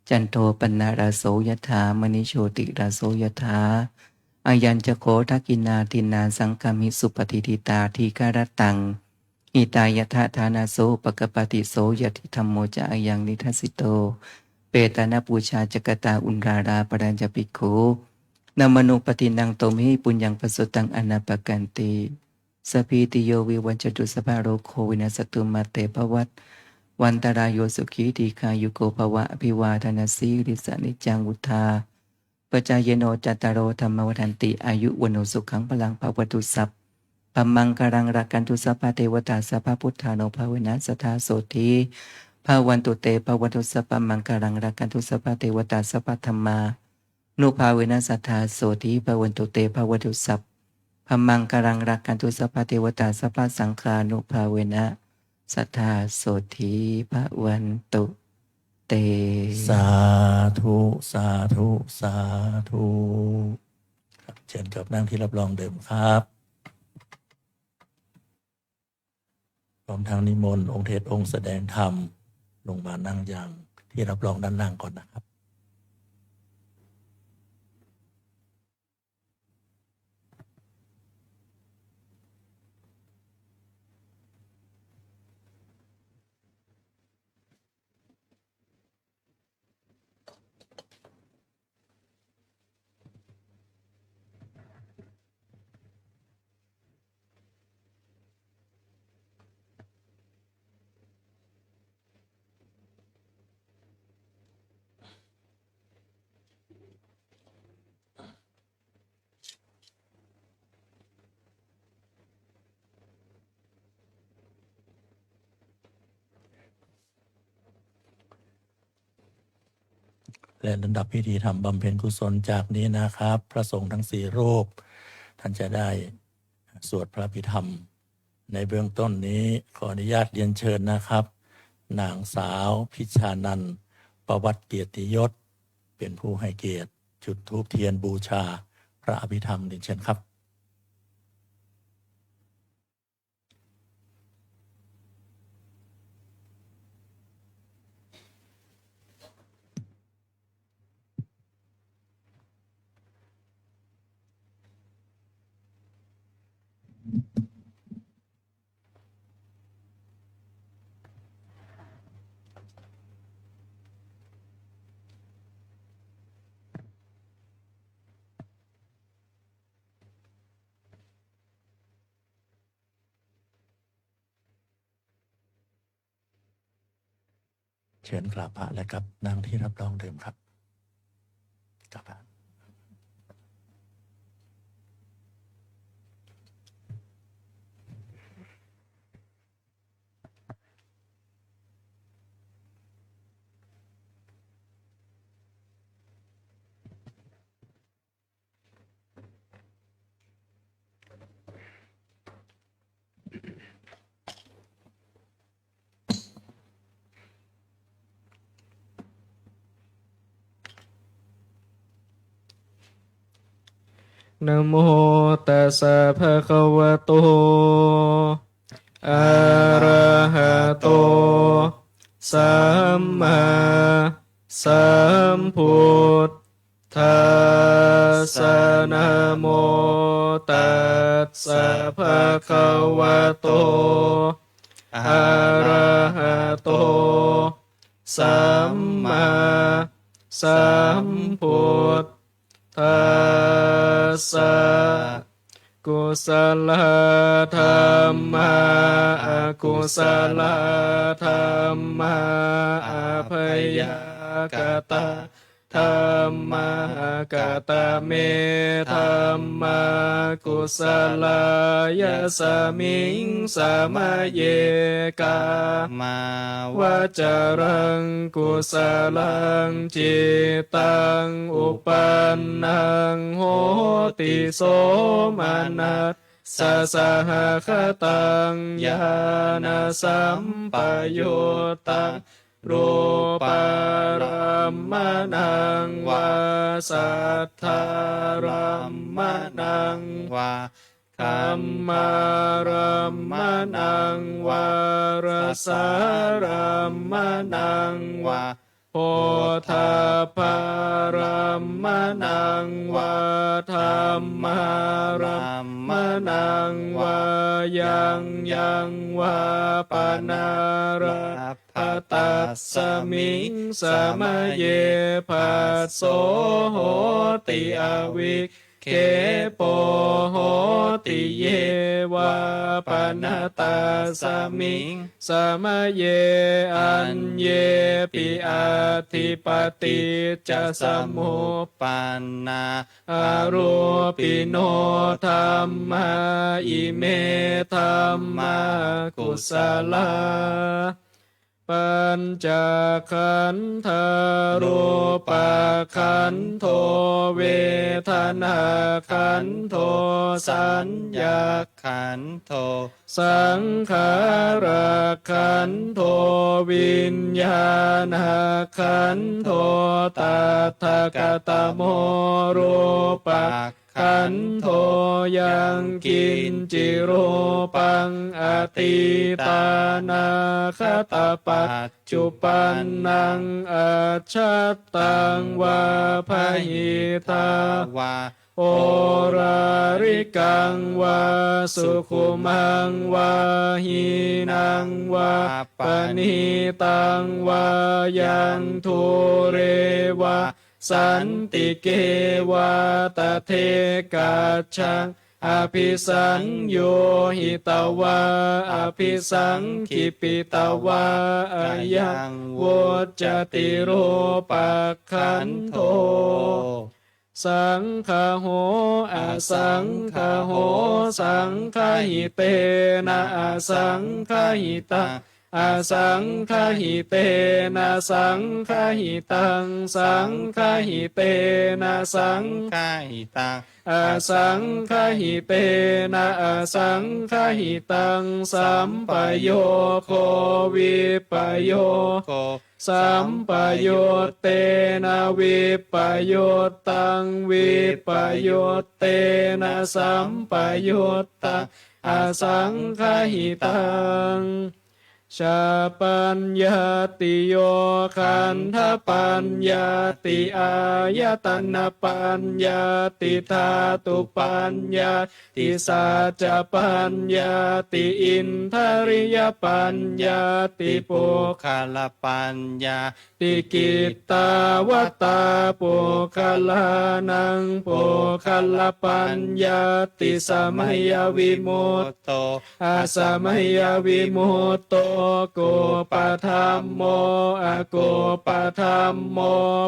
จันโทปนะราโสยถามณิโชติราโสยถาอายัญจะโคทักินาทินาสังคามิสุปฏิทิตาทีฆารตังอิตายะทะธานาโสปกปติโสยติธรรมโมจะอายังนิทัสสิโตเปตานาปูชาจกตาอุนราราปรัญจปิกขุนามนุปตินังโตมิปุญญังปสุตังอนาปกันติสพีติโยวิวัญจตุสภาโรโควินาสตุมาเตภวัตวันตรายโยสุขีทีคายุโกภวะอภิวาทนาสีริสานิจังวุธาปจายโนจัตตารโอธรรมวัฏันติอายุวโนสุขังพลังภวตุสัพปัมมังการังรักกันตุสัพพะเทวตาสัพพะพุทธานุภาเวนัสทาโสธีภาวันตุเตภวัตุสัพปัมมังการังรักกันตุสัพพะเทวตาสัพพะธรรมานุภาเวนัสทาโสธีภาวันตุเตภวัตุสัพปัมมังการังรักกันตุสัพพะเทวตาสัพพะสังฆานุภาเวนะสัทธาโสธีภวันตุเต สาธุสาธุสาธุครับเชิญกับนั่งที่รับรองเดิมครับพร้อมทางนิมนต์องค์เทศองค์แสดงธรรมลงมานั่งอย่างที่รับรองด้านล่างก่อนนะครับ และลำดับพิธีทำบำเพ็ญกุศลจากนี้นะครับพระสงฆ์ทั้ง4 รูปท่านจะได้สวดพระพิธรรมในเบื้องต้นนี้ขออนุญาตเรียนเชิญนะครับนางสาวพิชานันท์ประวัติเกียรติยศเป็นผู้ให้เกียรติจุดธูปเทียนบูชาพระอภิธรรมเรียนเชิญครับ เชิญกราบพระและกับนั่งที่รับรองเดิมครับกราบพระ นะโมตัสสะภะคะวะโตอะระหะโตสัมมาสัมพุทธัสสะนะโมตัสสะภะคะวะโตอะระหะโตสัมมาสัมพุทธัสสะกุศลธรรมะอกุศลธรรมะอภยกตาธรรมะกตเมธรรมะกุศลายสมิงสมาเยกามาวจารังกุศลังจิตตังอุปันนังโหติโสมานัสสะสหคตังญาณสัมปยุตตังรูปารมนังวาสัทธารมนังวาคัมมารมนังวารสารมนังวาโพธาภารมนังวาธรรมารมนังวายังวาปนารพตัสสมิงสมาเยภัสโสโหติอวิเคโปโหติเยวาปนตาสมิงสมาเยอันเยปิอาทิปติจะสมุปปันนาอารูปิโนธรรมาอิเมธรรมากุศลาปัญจขันธารูปขันโทเวทนาขันโทสัญญาขันโทสังขารขันโทวิญญาณขันโทตัทกตโมรูปขันโทยังกินจิรูปังอติตานาคตปัจจุปันนังอัจฉัตตังวาพหิตาวาโอราริกังวาสุขุมังวาหีนังวาปณิตังวายันทุเรวาสันติเกวาตเทกัจฉังอภิสังโยหิตวาอภิสังขิปิตวาอายังวุจติโรปักขันโทสังฆโหอสังฆโหสังฆหิเตนะอสังฆหิตังอสังฆหิเตนะสังฆหิตังสังฆหิเตนะสังฆหิตังอสังฆหิเตนะอสังฆหิตังสัมปโยโควิปโยโคสัมปโยเตนะวิปโยตังวิปโยเตนะสัมปโยตังอสังฆหิตังชาปัญญาติโยขันธปัญญาติอายตนะปัญญาติธาตุปัญญาติสัจจปัญญาติอินทริยปัญญาติปุคลปัญญาติกิตตาวตาปุคลานังปุคลปัญญาติสมัยวิมุตโตอสมัยวิมุตโต โกปะธัมโมอโกปะธัมโม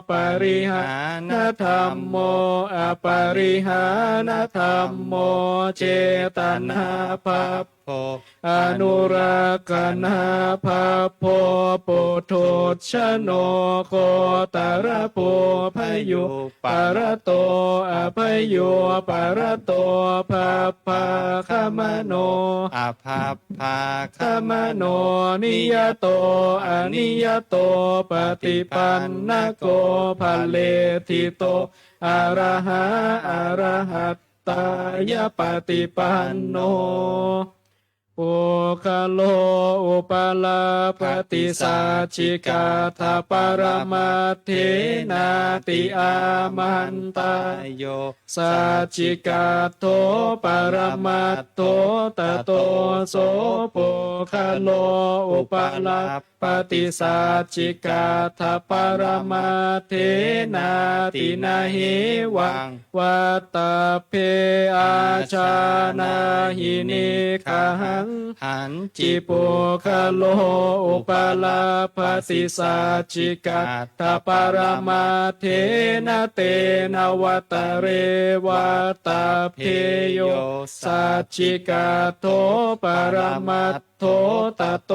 ปริหานธัมโมอปริหานธัมโมเจตนาภัพโพอนุรักขณาภัพโพปุถุชโนโคตรโพพยุปรโตอภยุปรโตภัพพาคมโนอภัพพาคมโนนิยโตอนิยโตปฏิปันนโกภเลทิโตอะระหะอะระหัตตายปฏิปันโนโอคโลอุปลาปฏิสัจจิกาทาปรมัตเถนาติอามันตายโยสัจจิกาโตปรมัตโตตโตโสโปคโลอุปลาปฏิสัจจิกาทาปรมัตเถนาตินาหิวังวัตตเพอาชานาหินิขังหันจิปุคโลอุปลาภสิสัจจิกาตปรมาเทนะเตนะวัตเรวัตเพโยสัจจิกาโตปรมัตโตตโต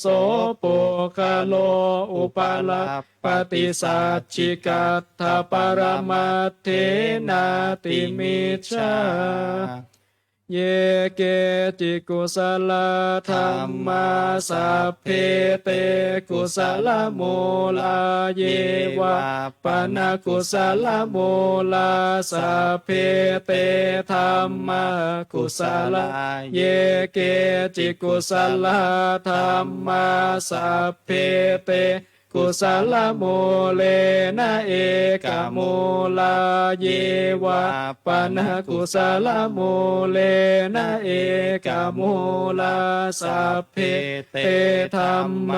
โสปุคโลอุปลาปฏิสัจจิกาตปรมาเทนะติมิจฉาเยเกจิกุสลธรรมาสัพเพเตกุสลมูลาเยวะปนกุสลมูลาสัพเพเตธรรมากุสลาเยเกจิกุสลธรรมาสัพเพเตกุสลมูเลนะเอกมูลาเยวะปนกุสลมูเลนะเอกมูลาสัพเพเตธรรม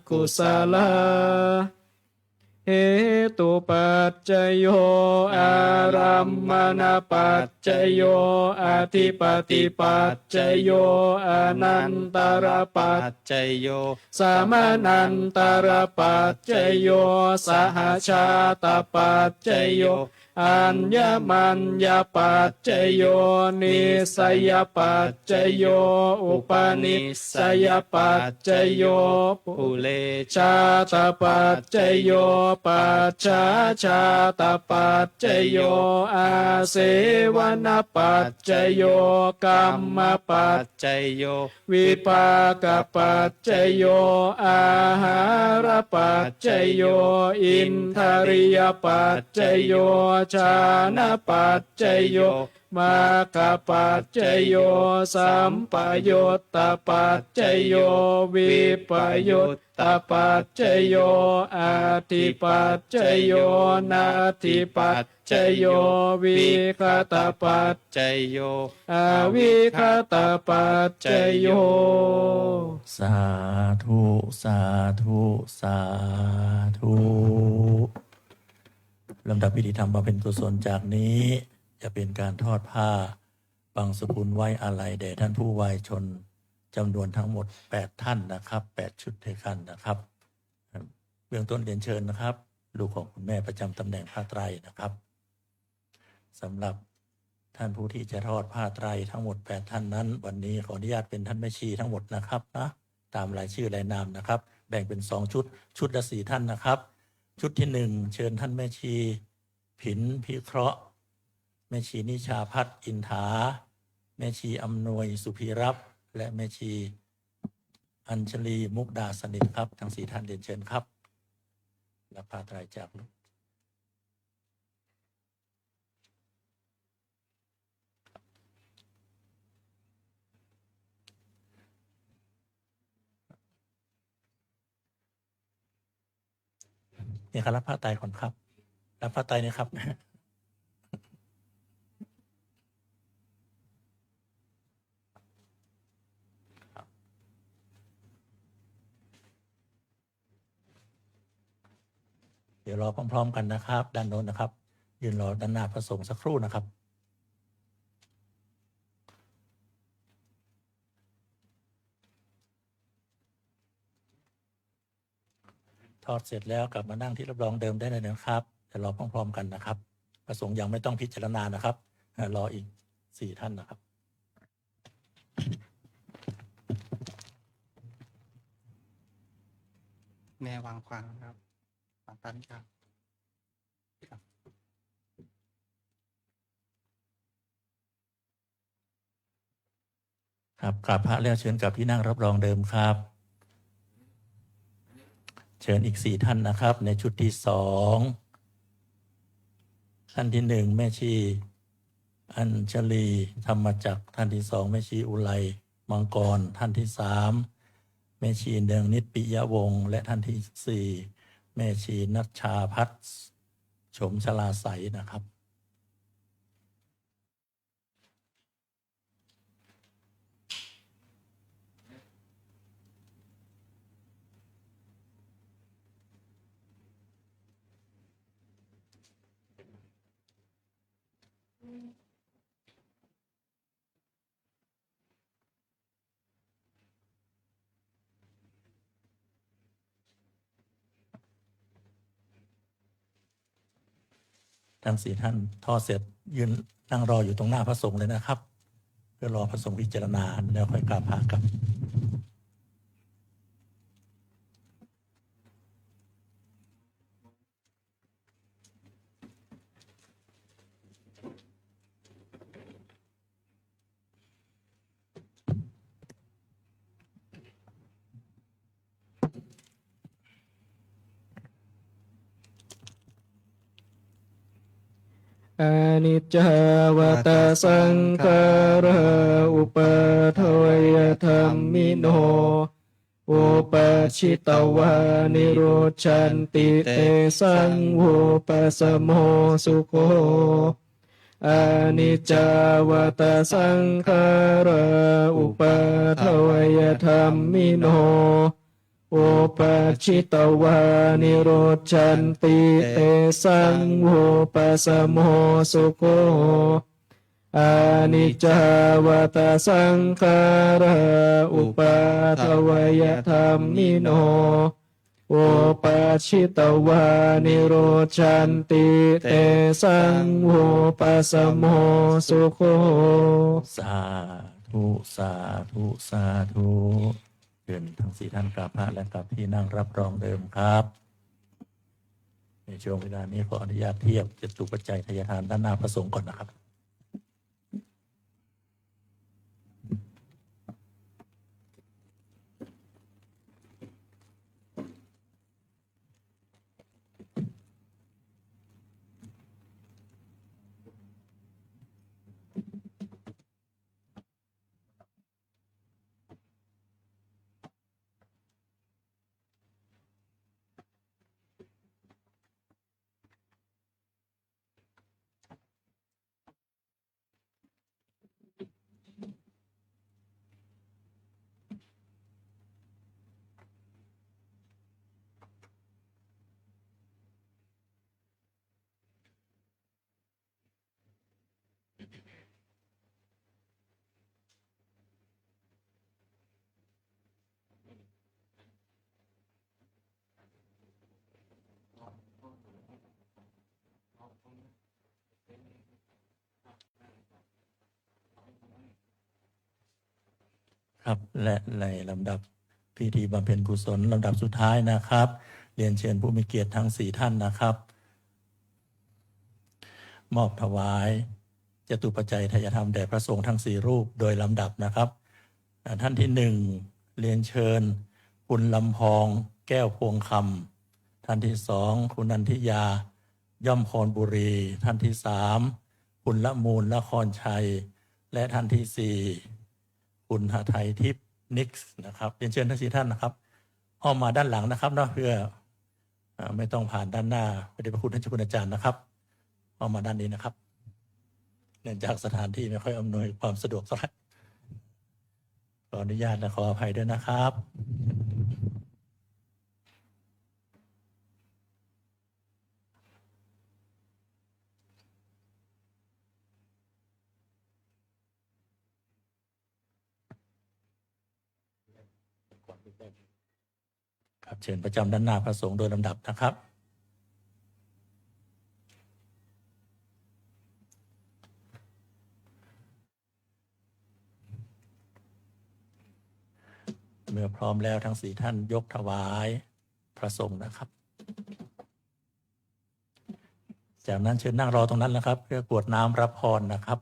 กุสลาเหตุปัจจโยอารัมมณปัจจโยอธิปติปัจจโยอนันตรปัจจโยสามานันตรปัจจโยสหชาตปัจจโยอัญญมัญญปัจจโยนิสยปัจจโยอุปนิสยปัจจโยปุเลชาตปัจจโยปัจฉาชาตปัจจโยอาเสวนปัจจโยกัมมปัจจโยวิปากปัจจโยอาหารปัจจโยอินทริยปัจจโยชานะปัจจโยมาคปัจจโยสัมปยุตตปัจจโยวิปยุตตปัจจโยอาทิปัจจโยนาทิปัจจโยวิคตปัจจโยอวิคตปัจจโยสาธุสาธุสาธุลำดับพิธีธรรมบำเพ็ญกุศลจากนี้จะเป็นการทอดผ้าบังสกุลไว้อาลัยแด่ท่านผู้วายชนจำนวนทั้งหมด8ท่านนะครับ8ชุดด้วยกันนะครับเบื้องต้นเรียนเชิญนะครับลูกของคุณแม่ประจำตำแหน่งผ้าไตรนะครับสำหรับท่านผู้ที่จะทอดผ้าไตรทั้งหมด8ท่านนั้นวันนี้ขออนุญาตเป็นท่านแม่ชีทั้งหมดนะครับนะตามรายชื่อรายนามนะครับแบ่งเป็น2ชุดชุดละ4ท่านนะครับชุดที่1เชิญท่านแม่ชีผินพิเคราะห์แม่ชีนิชาพัฒน์อินถาแม่ชีอำนวยสุภีรับและแม่ชีอัญชลีมุกดาสนิทครับทั้ง4ท่านเรียนเชิญครับรับผ้าไตรจากลูกนี่ครับรับผ้าไตรก่อนครับรับผ้าไตรนะครับเดี๋ยวรอพร้อมๆกันนะครับด้านโน้นนะครับยืนรอด้านหน้าพระสงฆ์สักครู่นะครับ ทอดเสร็จแล้วกลับมานั่งที่รับรองเดิมได้เลยนะครับแต่รอพร้อมๆกันนะครับพระสงฆ์ยังไม่ต้องพิจารณานะครับรออีก4 ท่านนะครับ แม่วางขวางครับวางตันครับ ครับกราบพระแล้วเชิญกลับที่นั่งรับรองเดิมครับ เชิญอีก4 ท่านนะครับ ในชุดที่ 2ท่านที่ 1แม่ชีอัญชลีธรรมจักรท่านที่ 2แม่ชีอุไรมังกรท่านที่ 3แม่ชีเนืองนิตปิยวงศ์และท่านที่ 4แม่ชีนัชชาพัฒน์ชมชลาใสนะครับ ทั้ง4 ท่านทอดเสร็จยืนนั่งรออยู่ตรงหน้าพระสงฆ์เลยนะครับ เพื่อรอพระสงฆ์พิจารณาแล้วค่อยกราบพระครับ อนิจจาวตาสังขาราอุปาทวยธรรมิโนอุปาชิตวานิโรชันติเตสังโวปัสสโมสุโขอนิจจาวตาสังขาราอุปาทวยธรรมิโนโอปัจฉิตวานิโรชันติเตสังโวปัสสโมสุโขอานิจจาวตาสังขาราอุปาทวยธรรมิโนโอปัจฉิตวานิโรชันติเตสังโวปัสสโมสุโข สาธุสาธุสาธุเชิญทั้ง4 ท่านกราบพระและกลับที่นั่งรับรองเดิมครับ ในช่วงเวลานี้ขออนุญาตเทียบจตุปัจจัยทายทานด้านหน้าพระสงฆ์ก่อนนะครับ ครับและในลำดับพิธีบำเพ็ญกุศลลำดับสุดท้ายนะครับ เรียนเชิญผู้มีเกียรติทั้ง4 ท่านนะครับ มอบถวายจตุปัจจัยทายธรรมแด่พระสงฆ์ทั้ง4 รูปโดยลำดับนะครับท่านที่ 1เรียนเชิญคุณลำพองแก้วพวงคำท่านที่ 2คุณนันทิยาย่อมพรบุรี ท่านที่ 3คุณละมูลนครชัย และท่านที่ 4คุณหทัยทิพย์นิกส์นะครับเรียนเชิญทั้ง4 ท่านนะครับอ้อมมาด้านหลังนะครับเนาะเพื่อไม่ต้องผ่านด้านหน้าพระเดชพระคุณท่านเจ้าคุณอาจารย์นะครับอ้อมมาด้านนี้นะครับเนื่องจากสถานที่ไม่ค่อยอำนวยความสะดวกสักเท่าไหร่ขออนุญาตและขออภัยด้วยนะครับ ก่อนที่จะ ครับเชิญประจำด้านหน้าพระสงฆ์โดยลำดับนะครับ เมื่อพร้อมแล้วทั้ง4ท่านยกถวายพระสงฆ์นะครับ จากนั้นเชิญนั่งรอตรงนั้นนะครับเพื่อกรวดน้ำรับพรนะครับ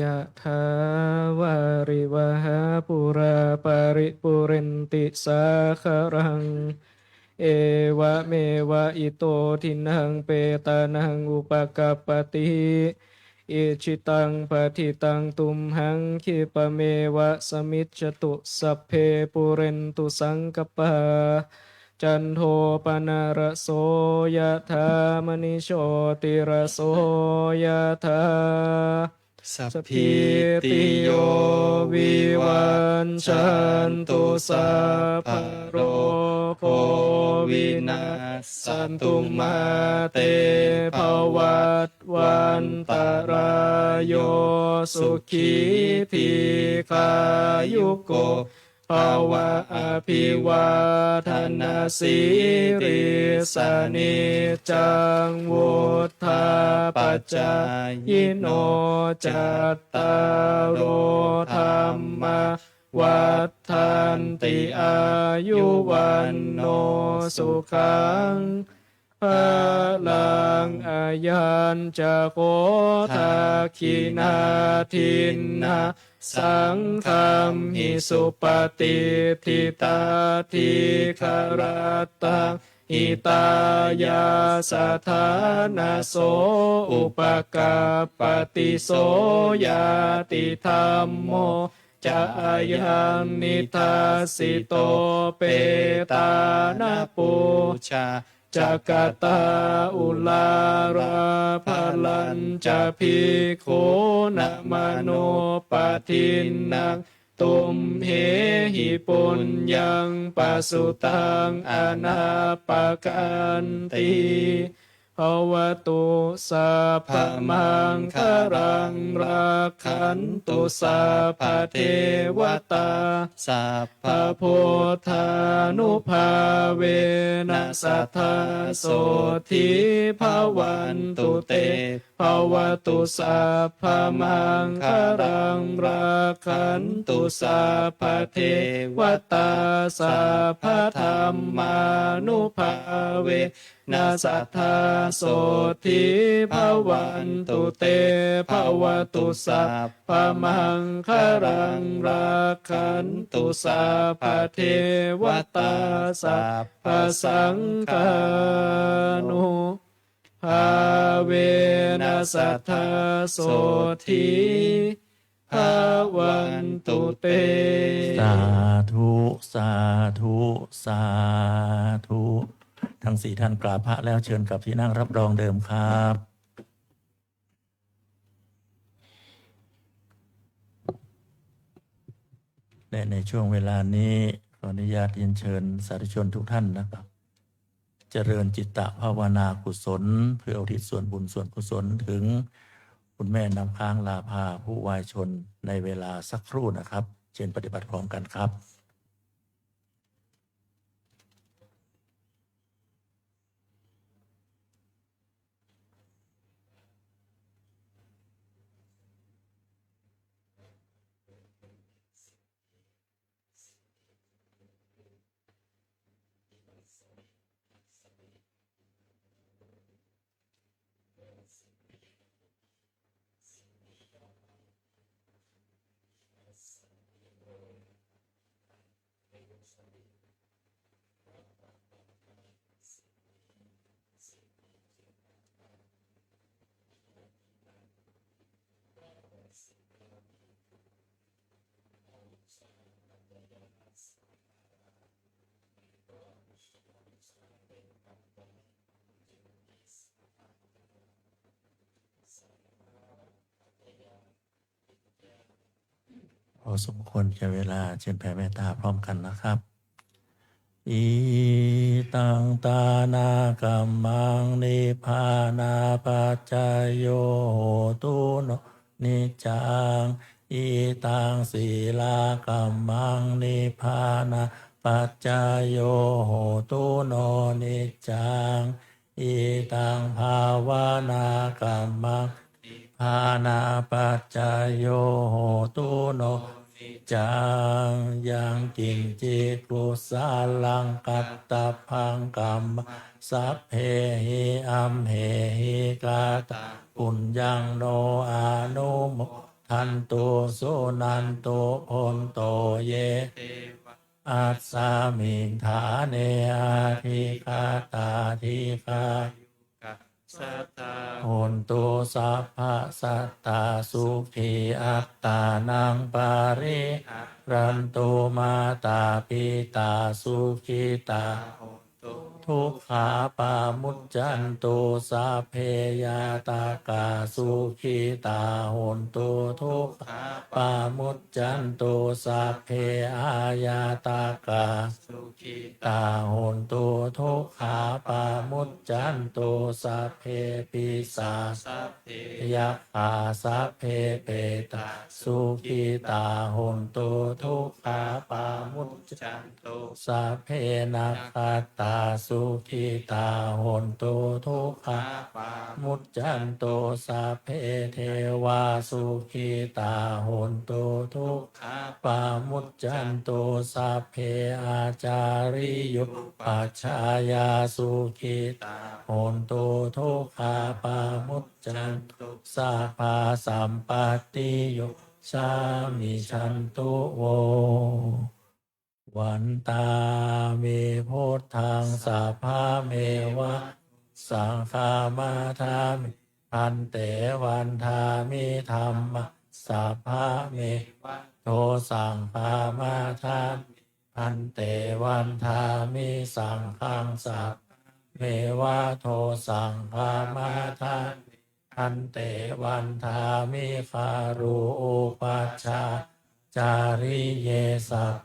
ยะถาวาริวหาปุราปาริปุเรนติสาคารังเอวะเมวะอิโตทินังเปตานังอุปกัปปติอิชิตังปฏิตังตุมหังคิปะเมวะสมิจจตุสัพเพปุเรนตุสังกปาจันโทปนะระโสยะถามณิโชติระโสยะถาสัพพิติโยวิวันชันตุสัพพะโรโควินาศตุมาเตภวัตวันตรายโยสุขีทีขายุโกภวะอภิวาทนาสิริสนิจังวุธาปัจจายโนจัตตารโอธรรมวัฏันติอายุวันโนสุขังพลังอายัญจะโคทาคินาทินนาสังฆัมหิสุปฏิทิตาทิคารตังอิตายาสถานาโสอุปกัปปติโสยาติธรรมโมจะอายังนิทัสสิโตเปตานาปูชาจักตาอุลาราภลัญจะภิกขุนะมโนปทินนังตุมเหหิปุญญังปัสสุตังอนาปกันติภวตุสัพพมังคารังรักขันตุสัพพเทวตาสัพพพุทธานุภาเวนัสสัทธาโสธิภวันตุเตภวตุสัพพมังคารังรักขันตุสัพพเทวตาสัพพธรรมานุภาเวนัสสัทธาโสธิภวันตุเตภวตุสัพพมังคารังรักขันตุสัพพเทวตาสัพพสังฆานุภาเวนัสสัทธาโสธิภวันตุเต สาธุสาธุสาธุทั้ง4ท่านกราบพระแล้วเชิญกลับที่นั่งรับรองเดิมครับและในช่วงเวลานี้ขออนุญาตเรียนเชิญสาธุชนทุกท่านนะครับ เจริญจิตตภาวนากุศลเพื่ออุทิศส่วนบุญส่วนกุศลถึงคุณแม่น้ำค้างลาภาผู้วายชนในเวลาสักครู่นะครับเชิญปฏิบัติพร้อมกันครับ สมควรแก่เวลาเชิญแผ่เมตตาพร้อมกันนะครับอิตังตานากัมมังนิพพานาปัจจายโยโหตุโนนิจจังอิตังศีลากัมมังนิพพานาปัจจายโยโหตุโนนิจจังอิตังภาวนากัมมังนิพพานาปัจจายโยโหตุโนจังยังกินจิกุสาลังกัตตพังกัมมะสัพเพหิอัมเหหิกาตาปุญญังโนอานุโมทันตุสุนันตุพนโตเยอัสสามิงฐาเนอาทิคาตาทิคาสัตตา โหนตุสัพพะสัตตาสุขีอัตตานังปาริรันตุมาตาปิตาสุขิตาทุกขาปามุจจันตุสัพเพยาตากาสุขิตาโหนตุทุกขาปามุจจันตุสัพเพอายาตากาสุขิตาโหนตุทุกขาปามุจจันตุสัพเพปิสาสัพเพยัคขาสัพเพเปตาสุขิตาโหนตุทุกขาปามุจจันตุสัพเพนัคขตาสุขิตาโหนตุทุกขาปามุจจันตุสัพเพเทวาสุขิตาโหนตุทุกขาปามุจจันตุสัพเพอาจาริยุปัชฌายาสุขิตาโหนตุทุกขาปามุจจันตุสัพพะสัมปติยุชามิชันตุโววันตาเมโพธังสัพพะเมวะสังฆามาทามิพันเตวันทามิธรรมสัพพะเมวะโทสังฆามาทามิพันเตวันทามิสังฆังสัพเมวะโทสังฆามาทามิพันเตวันทามิคารุอุปัชฌาจาริเยสัพ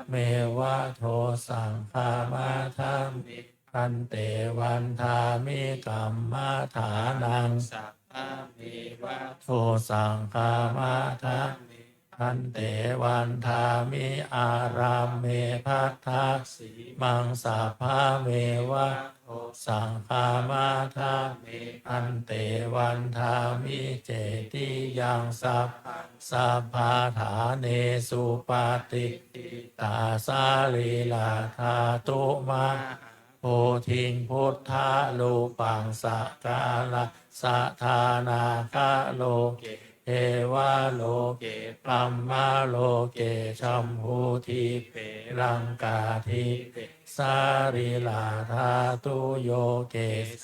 เมวะโทสังฆามาทามิพันเตวันทามิกัมมาฐานังสัพพะเมวะโทสังฆามาทามิพันเตวันทามิอารามเมภัทธาสีมังสัพพะเมวะโทสังฆามาทามิพันเตวันทามิเจติยังสัพสัพพะฐาเนสุปาติตาสาลีลาธาตุมาโพธิงพุทธาโลปังสกาลสะทานาคาโลเกเทวาโลเกปัมมาโลเกชัมพูทิเปรังกาทิเปสาริลาธาตุโยเก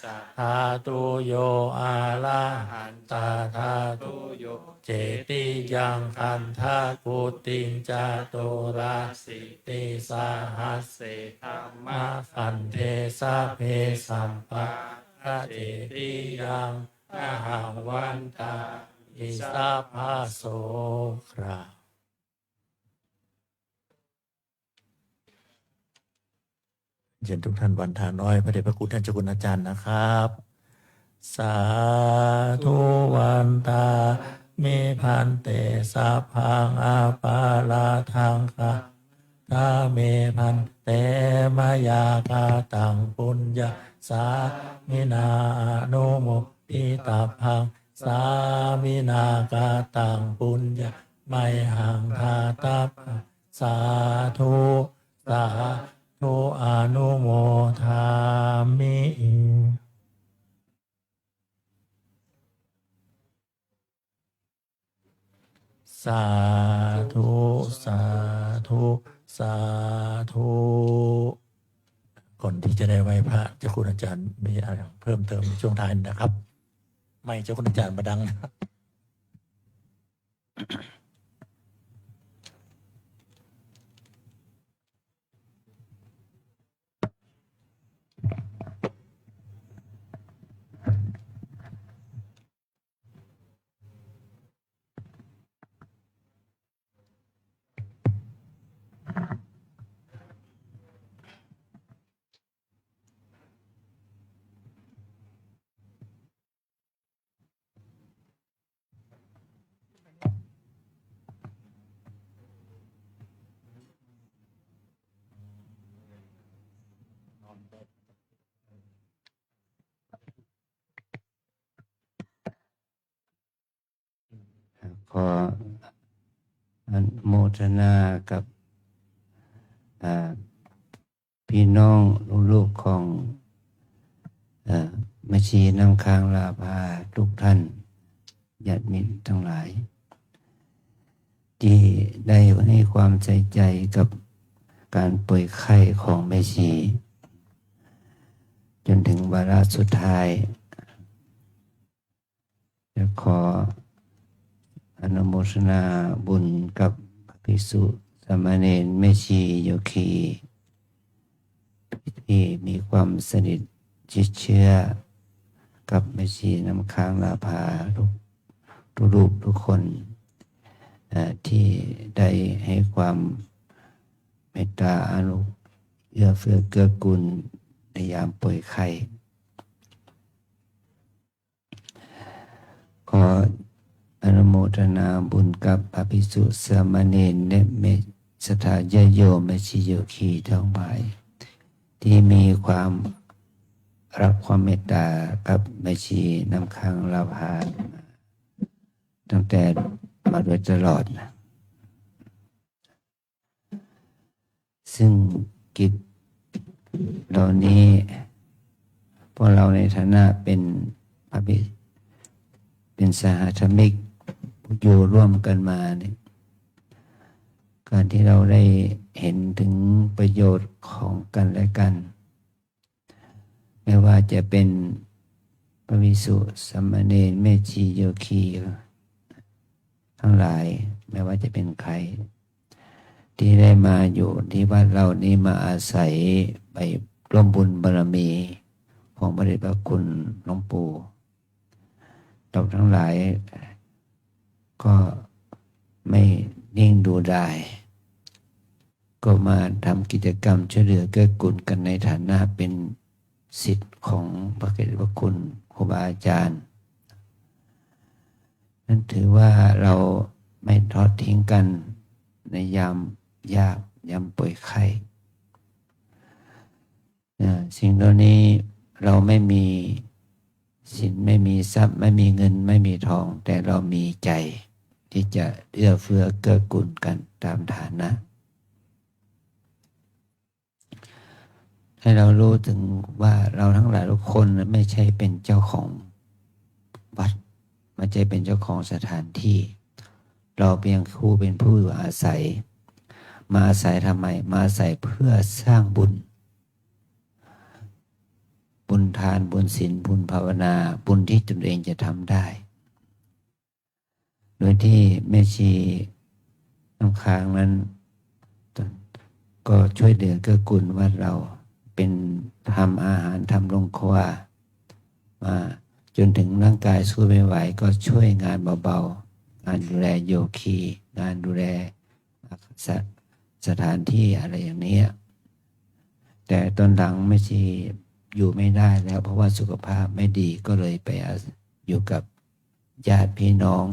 สะธาตุโยอาลาหันตาธาตุโยเจติยังคันทากุติงจาโตราสิติสาหัสเสธรรมะคันเทสะเพสัมปะระเจติยังอาหังวันตาอิสาภาโสคราเชิญทุกท่านวันทาน้อยพระเดชพระคุณท่านเจ้าคุณอาจารย์นะครับสาธุวันตามิพันเตสัพพังอาปาลาทังคะกาเมพันเตมายากาตังปุญญาสามินาอนุโมทิตาพังสามินากาตังปุญญาไมหังทาตาพังสาธุสาธุอนุโมทามิสาธุสาธุสาธุก่อนที่จะได้ไหว้พระเจ้าคุณอาจารย์มีอะไรเพิ่มเติมในช่วงท้ายนะครับ ไม่เจ้าคุณอาจารย์มาดังนะครับ ขออนุโมทนากับพี่น้องลูกๆของแม่ชีน้ำค้างลาภาทุกท่านญาติมิตรทั้งหลาย ที่ได้ให้ความใส่ใจกับการป่วยไข้ของแม่ชี จนถึงวาระสุดท้ายจะขออนุโมทนาบุญกับพระภิกษุสามเณรแม่ชีโยคีที่มีความสนิทชิดเชื่อกับแม่ชีน้ำค้างลาภาทุกรูปทุกคนที่ได้ให้ความเมตตาอนุเอื้อเฟื้อเกื้อกูลในยามป่วยไข้ขออนุโมทนาบุญกับพระภิกษุสามเณรและเมสถาญาโยมแม่ชีโยคีทั้งหลายที่มีความรักความเมตตากับแม่ชีน้ำค้างลาภาตั้งแต่มาโดยตลอดนะซึ่งกิจเหล่านี้พวกเราในฐานะเป็นพระภิกษุเป็นสหธรรมิกอยู่ร่วมกันมาเนี่ยการที่เราได้เห็นถึงประโยชน์ของกันและกันไม่ว่าจะเป็นพระภิกษุสามเณรแม่ชีโยคีทั้งหลายไม่ว่าจะเป็นใครที่ได้มาอยู่ที่วัดเรานี้มาอาศัยไปร่วมบุญบารมีของพระเดชพระคุณหลวงปู่เราทั้งหลายก็ไม่นิ่งดูได้ก็มาทำกิจกรรมช่วยเหลือเกื้อกูลกันในฐานะเป็นศิษย์ของพระเดชพระคุณครูบาอาจารย์นั่นถือว่าเราไม่ทอดทิ้งกันในยามยากยามป่วยไข้สิ่งเหล่านี้เราไม่มีสินไม่มีทรัพย์ไม่มีเงินไม่มีทองแต่เรามีใจที่จะเอื้อเฟื้อเกื้อกูลกันตามฐานะให้เรารู้ถึงว่าเราทั้งหลายทุกคนไม่ใช่เป็นเจ้าของวัดไม่ใช่เป็นเจ้าของสถานที่เราเพียงผู้เป็นผู้อยู่อาศัยมาอาศัยทำไมมาอาศัยเพื่อสร้างบุญทานบุญศีลบุญภาวนาบุญที่ตนเองจะทำได้โดยที่แม่ชีน้ำค้างนั้นก็ช่วยเหลือเกื้อกูลวัดเราเป็นทำอาหารทำโรงครัวมาจนถึงร่างกายสู้ไม่ไหวก็ช่วยงานเบาๆงานดูแลโยคีงานดูแลสถานที่อะไรอย่างนี้แต่ตอนหลังแม่ชีอยู่ไม่ได้แล้วเพราะว่าสุขภาพไม่ดีก็เลยไปอยู่กับญาติพี่น้อง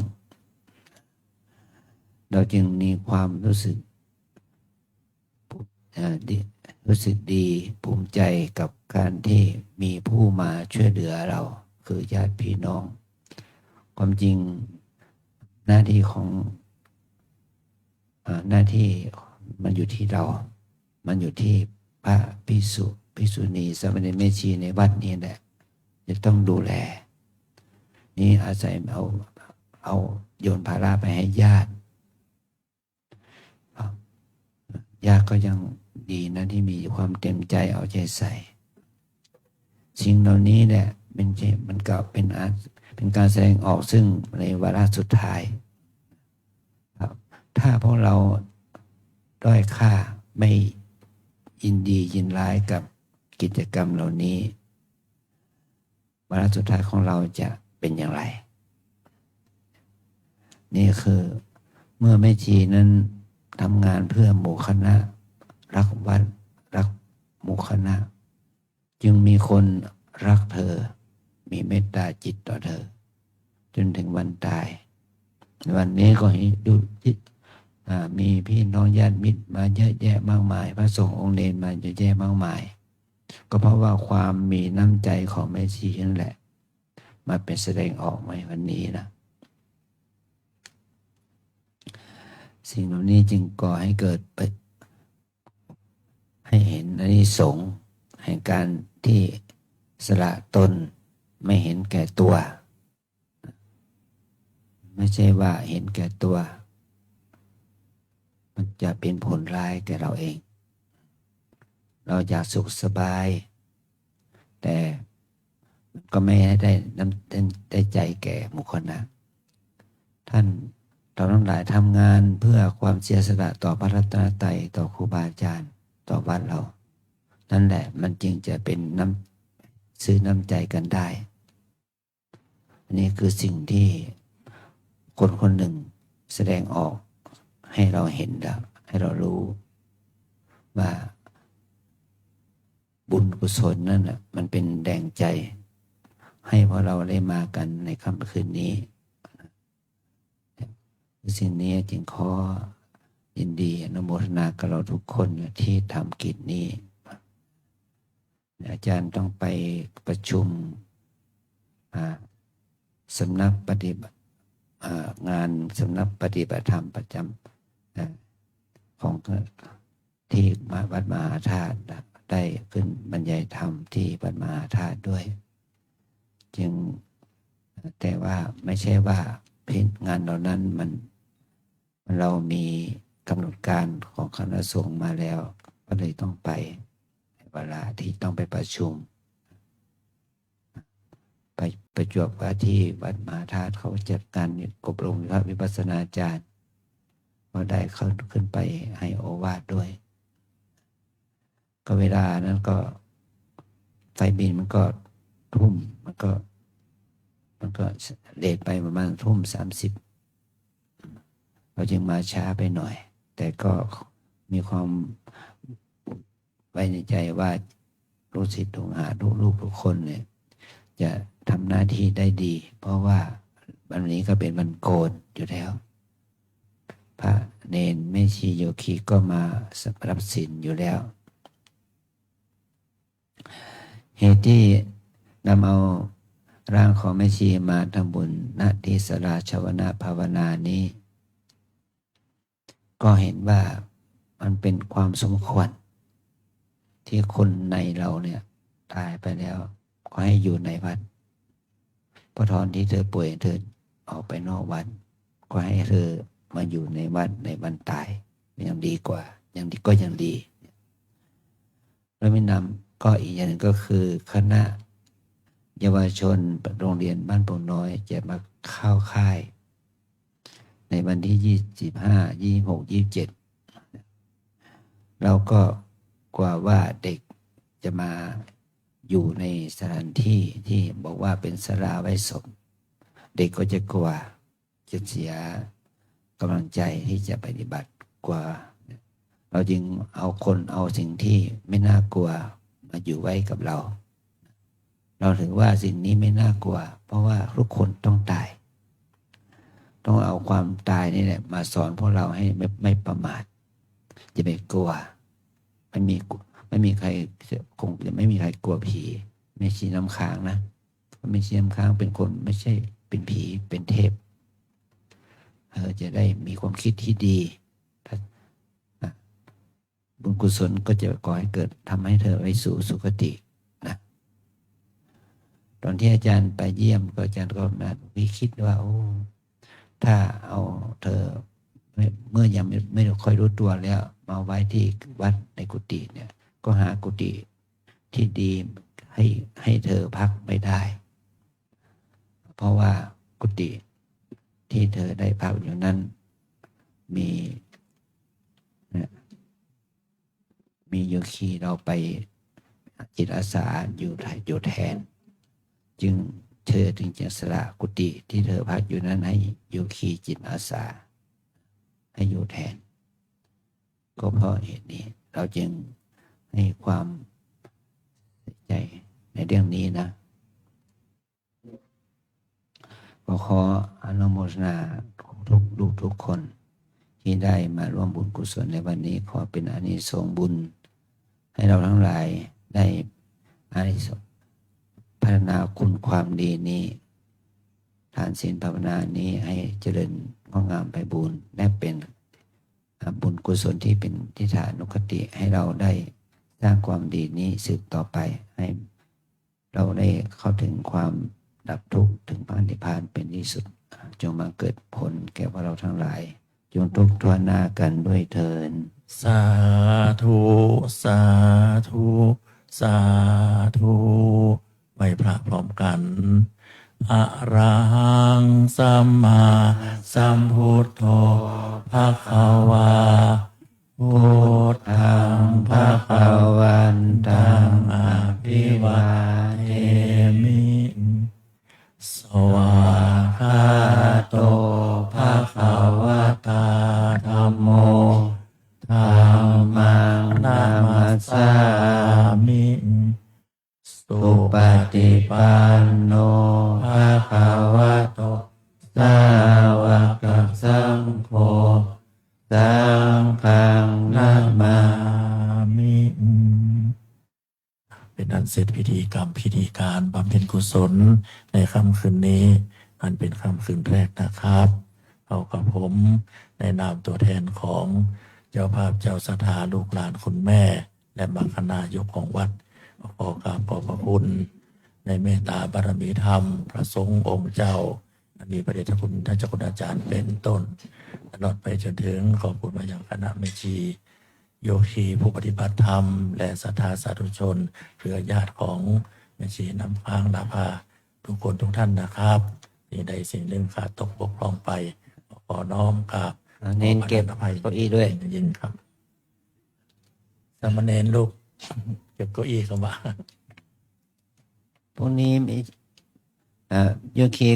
เราจึงมีความรู้สึกดีภูมิใจกับการที่มีผู้มาช่วยเหลือเราคือญาติพี่น้องความจริงหน้าที่มันอยู่ที่เรามันอยู่ที่พระภิกษุภิกษุณีสามเณรแม่ชีในวัดนี้แหละจะต้องดูแลนี่อาศัยเอาโยนภาระไปให้ญาติก็ยังดีนะที่มีความเต็มใจเอาใจใส่สิ่งเหล่านี้แหละมันก็เป็นการแสดงออกซึ่งในวาระสุดท้ายถ้าพวกเราด้อยค่าไม่ยินดียินร้ายกับกิจกรรมเหล่านี้วาระสุดท้ายของเราจะเป็นอย่างไรนี่คือเมื่อแม่ชีนั้นทำงานเพื่อหมู่คณะรักวัดรักหมู่คณะจึงมีคนรักเธอมีเมตตาจิตต่อเธอจนถึงวันตายวันนี้ก็เห็นดูมีพี่น้องญาติมิตรมาเยอะแยะมากมายพระสงฆ์องค์เนรมาเยอะแยะมากมาย ก็เพราะว่าความมีน้ำใจของแม่ชีนั่นแหละมาเป็นแสดงออกในวันนี้นะสิ่งเหล่านี้จึงก่อให้เกิดให้เห็นอานิสงส์แห่งการที่สละตนไม่เห็นแก่ตัวไม่ใช่ว่าเห็นแก่ตัวมันจะเป็นผลร้ายแก่เราเองเราอยากสุขสบายแต่มันก็ไม่ได้ได้ใจแก่บุคคลนะท่านเราทั้งหลายทำงานเพื่อความเสียสละต่อพระรัตนตรัยต่อครูบาอาจารย์ต่อวัดเรานั่นแหละมันจึงจะเป็นซื้อน้ำใจกันได้อันนี้คือสิ่งที่คนคนหนึ่งแสดงออกให้เราเห็นแล้วให้เรารู้ว่าบุญกุศลนั่นน่ะมันเป็นแรงใจให้พวกเราได้มากันในค่ำคืนนี้สิ่งนี้จึงขอยินดีอนุโมทนากับเราทุกคนที่ทำกิจนี้อาจารย์ต้องไปประชุมสำนักปฏิบัติงานสำนักปฏิบัติธรรมประจำของที่วัดมหาธาตุได้ขึ้นบรรยายธรรมที่วัดมหาธาตุด้วยจึงแต่ว่าไม่ใช่ว่าเพียงงานเหล่านั้นมันเรามีกำหนดการของคณะสงฆ์มาแล้วก็เลยต้องไปในเวลาที่ต้องไปประชุมไปประจวบว่าที่วัดมหาธาตุเขาจัดการอบรมพระวิปัสสนาจารย์ก็ได้เข้าขึ้นไปให้โอวาทด้วยก็เวลานั้นก็ไฟบินมันก็ทุ่มมันก็เลทไปประมาณทุ่ม30เราจึงมาช้าไปหน่อยแต่ก็มีความไว้ในใจว่าลูกศิษย์ลูกหาลูกทุกคนเนี่ยจะทำหน้าที่ได้ดีเพราะว่าวันนี้ก็เป็นวันโกนอยู่แล้วพระเนนแม่ชีโยคีก็มารับศีลอยู่แล้วเหตุที่นำเอาร่างของแม่ชีมาทำบุญณที่ศาลาชวนาภาวนานี้ก็เห็นว่ามันเป็นความสมควรที่คนในเราเนี่ยตายไปแล้วก็ให้อยู่ในวัดพอตอนที่เธอป่วยเธอออกไปนอกวัดก็ให้เธอมาอยู่ในวัดในวันตายยังดีกว่ายังดีก็ยังดีแล้วไม่นำก็อีกอย่างหนึ่งก็คือคณะเยาวชนโรงเรียนบ้านโป่งน้อยจะมาเข้าค่ายในวันที่25 26 27เราก็กลัวว่าเด็กจะมาอยู่ในสถานที่ที่บอกว่าเป็นศาลาไว้ศพเด็กก็จะกลัวจะเสียกำลังใจที่จะปฏิบัติกว่าเราจึงเอาสิ่งที่ไม่น่ากลัวมาอยู่ไว้กับเราถือว่าสิ่งนี้ไม่น่ากลัวเพราะว่าทุกคนต้องตายต้องเอาความตายนี่แหละมาสอนพวกเราให้ไม่ประมาทจะไม่กลัวไม่มีใครคงจะไม่มีใครกลัวผีไม่ชีน้ำค้างนะไม่ชีน้ำค้างเป็นคนไม่ใช่เป็นผีเป็นเทพจะได้มีความคิดที่ดีบุญกุศลก็จะก่อให้เกิดทำให้เธอไปสู่สุคตินะตอนที่อาจารย์ไปเยี่ยมก็อาจารย์ก็มาวิคิดว่าโอ้ถ้าเอาเธอเมื่อยังไม่ค่อยรู้ตัวแล้วมาไว้ที่วัดในกุฏิเนี่ยก็หากุฏิที่ดีให้เธอพักไม่ได้เพราะว่ากุฏิที่เธอได้พักอยู่นั้นมีโยคีเราไปจิตอาสาอยู่แทนจึงเธอจึงจะสละกุฏิที่เธอพักอยู่นั้นให้โยคีจิตอาสาให้อยู่แทนก็เพราะเหตุนี้เราจึงให้ความใจในเรื่องนี้นะก็ขออนุโมทนาทุกคนที่ได้มาร่วมบุญกุศลในวันนี้ขอเป็นอานิสงส์บุญให้เราทั้งหลายได้ อานิสงส์พัฒนาคุณความดีนี้ทานศีลภาวนานี้ให้เจริญงอกงามไปบูรณ์และเป็นบุญกุศลที่เป็นทิฏฐานุคติให้เราได้สร้างความดีนี้สืบต่อไปให้เราได้เข้าถึงความดับทุกข์ถึงพระนิพพานเป็นที่สุดจงมาเกิดผลแก่พวกเราทั้งหลายจงทุกข์ทวหน้ากันด้วยเถิด สาธุสาธุสาธุไหว้พระพร้อมกันอะระหังสัมมาสัมพุทโธภะคะวาพุทธังภะคะวันตังอะภิวาเทมิสวากขาโตภะคะวะตาธัมโมธัมมังนามัสสามิสุปฏิปันโนภะคะวะโตสาวกสังโฆสังฆังนามามิ เป็นอันเสร็จพิธีกรรมพิธีการบำเพ็ญกุศลในค่ำคืนนี้อันเป็นค่ำคืนแรกนะครับเอากับผมในนามตัวแทนของเจ้าภาพเจ้าสถาลูกหลานคุณแม่ และบางคณะยกของวัดขอกราบขอบพระคุณในเมตตาบารมีธรรมพระสงฆ์องค์เจ้ามีพระเดชคุณท่านเจ้าคุณอาจารย์เป็นต้นตลอดไปจนถึงขอบคุณมาอย่างคณะแม่ชีโยคีผู้ปฏิบัติธรรมและศรัทธาสาธุชนเครือญาติของแม่ชีน้ำค้างนาภาทุกคนทุกท่านนะครับสิ่งใดสิ่งหนึ่งขาดตกบกพร่องไปขอน้อมกราบ เน้นเก็บ ขอพระ เก้าอี้ด้วย ยิ่งครับสามเณรลูกเก็บเก้าอี้เข้ามา พรุ่งนี้มีโยคี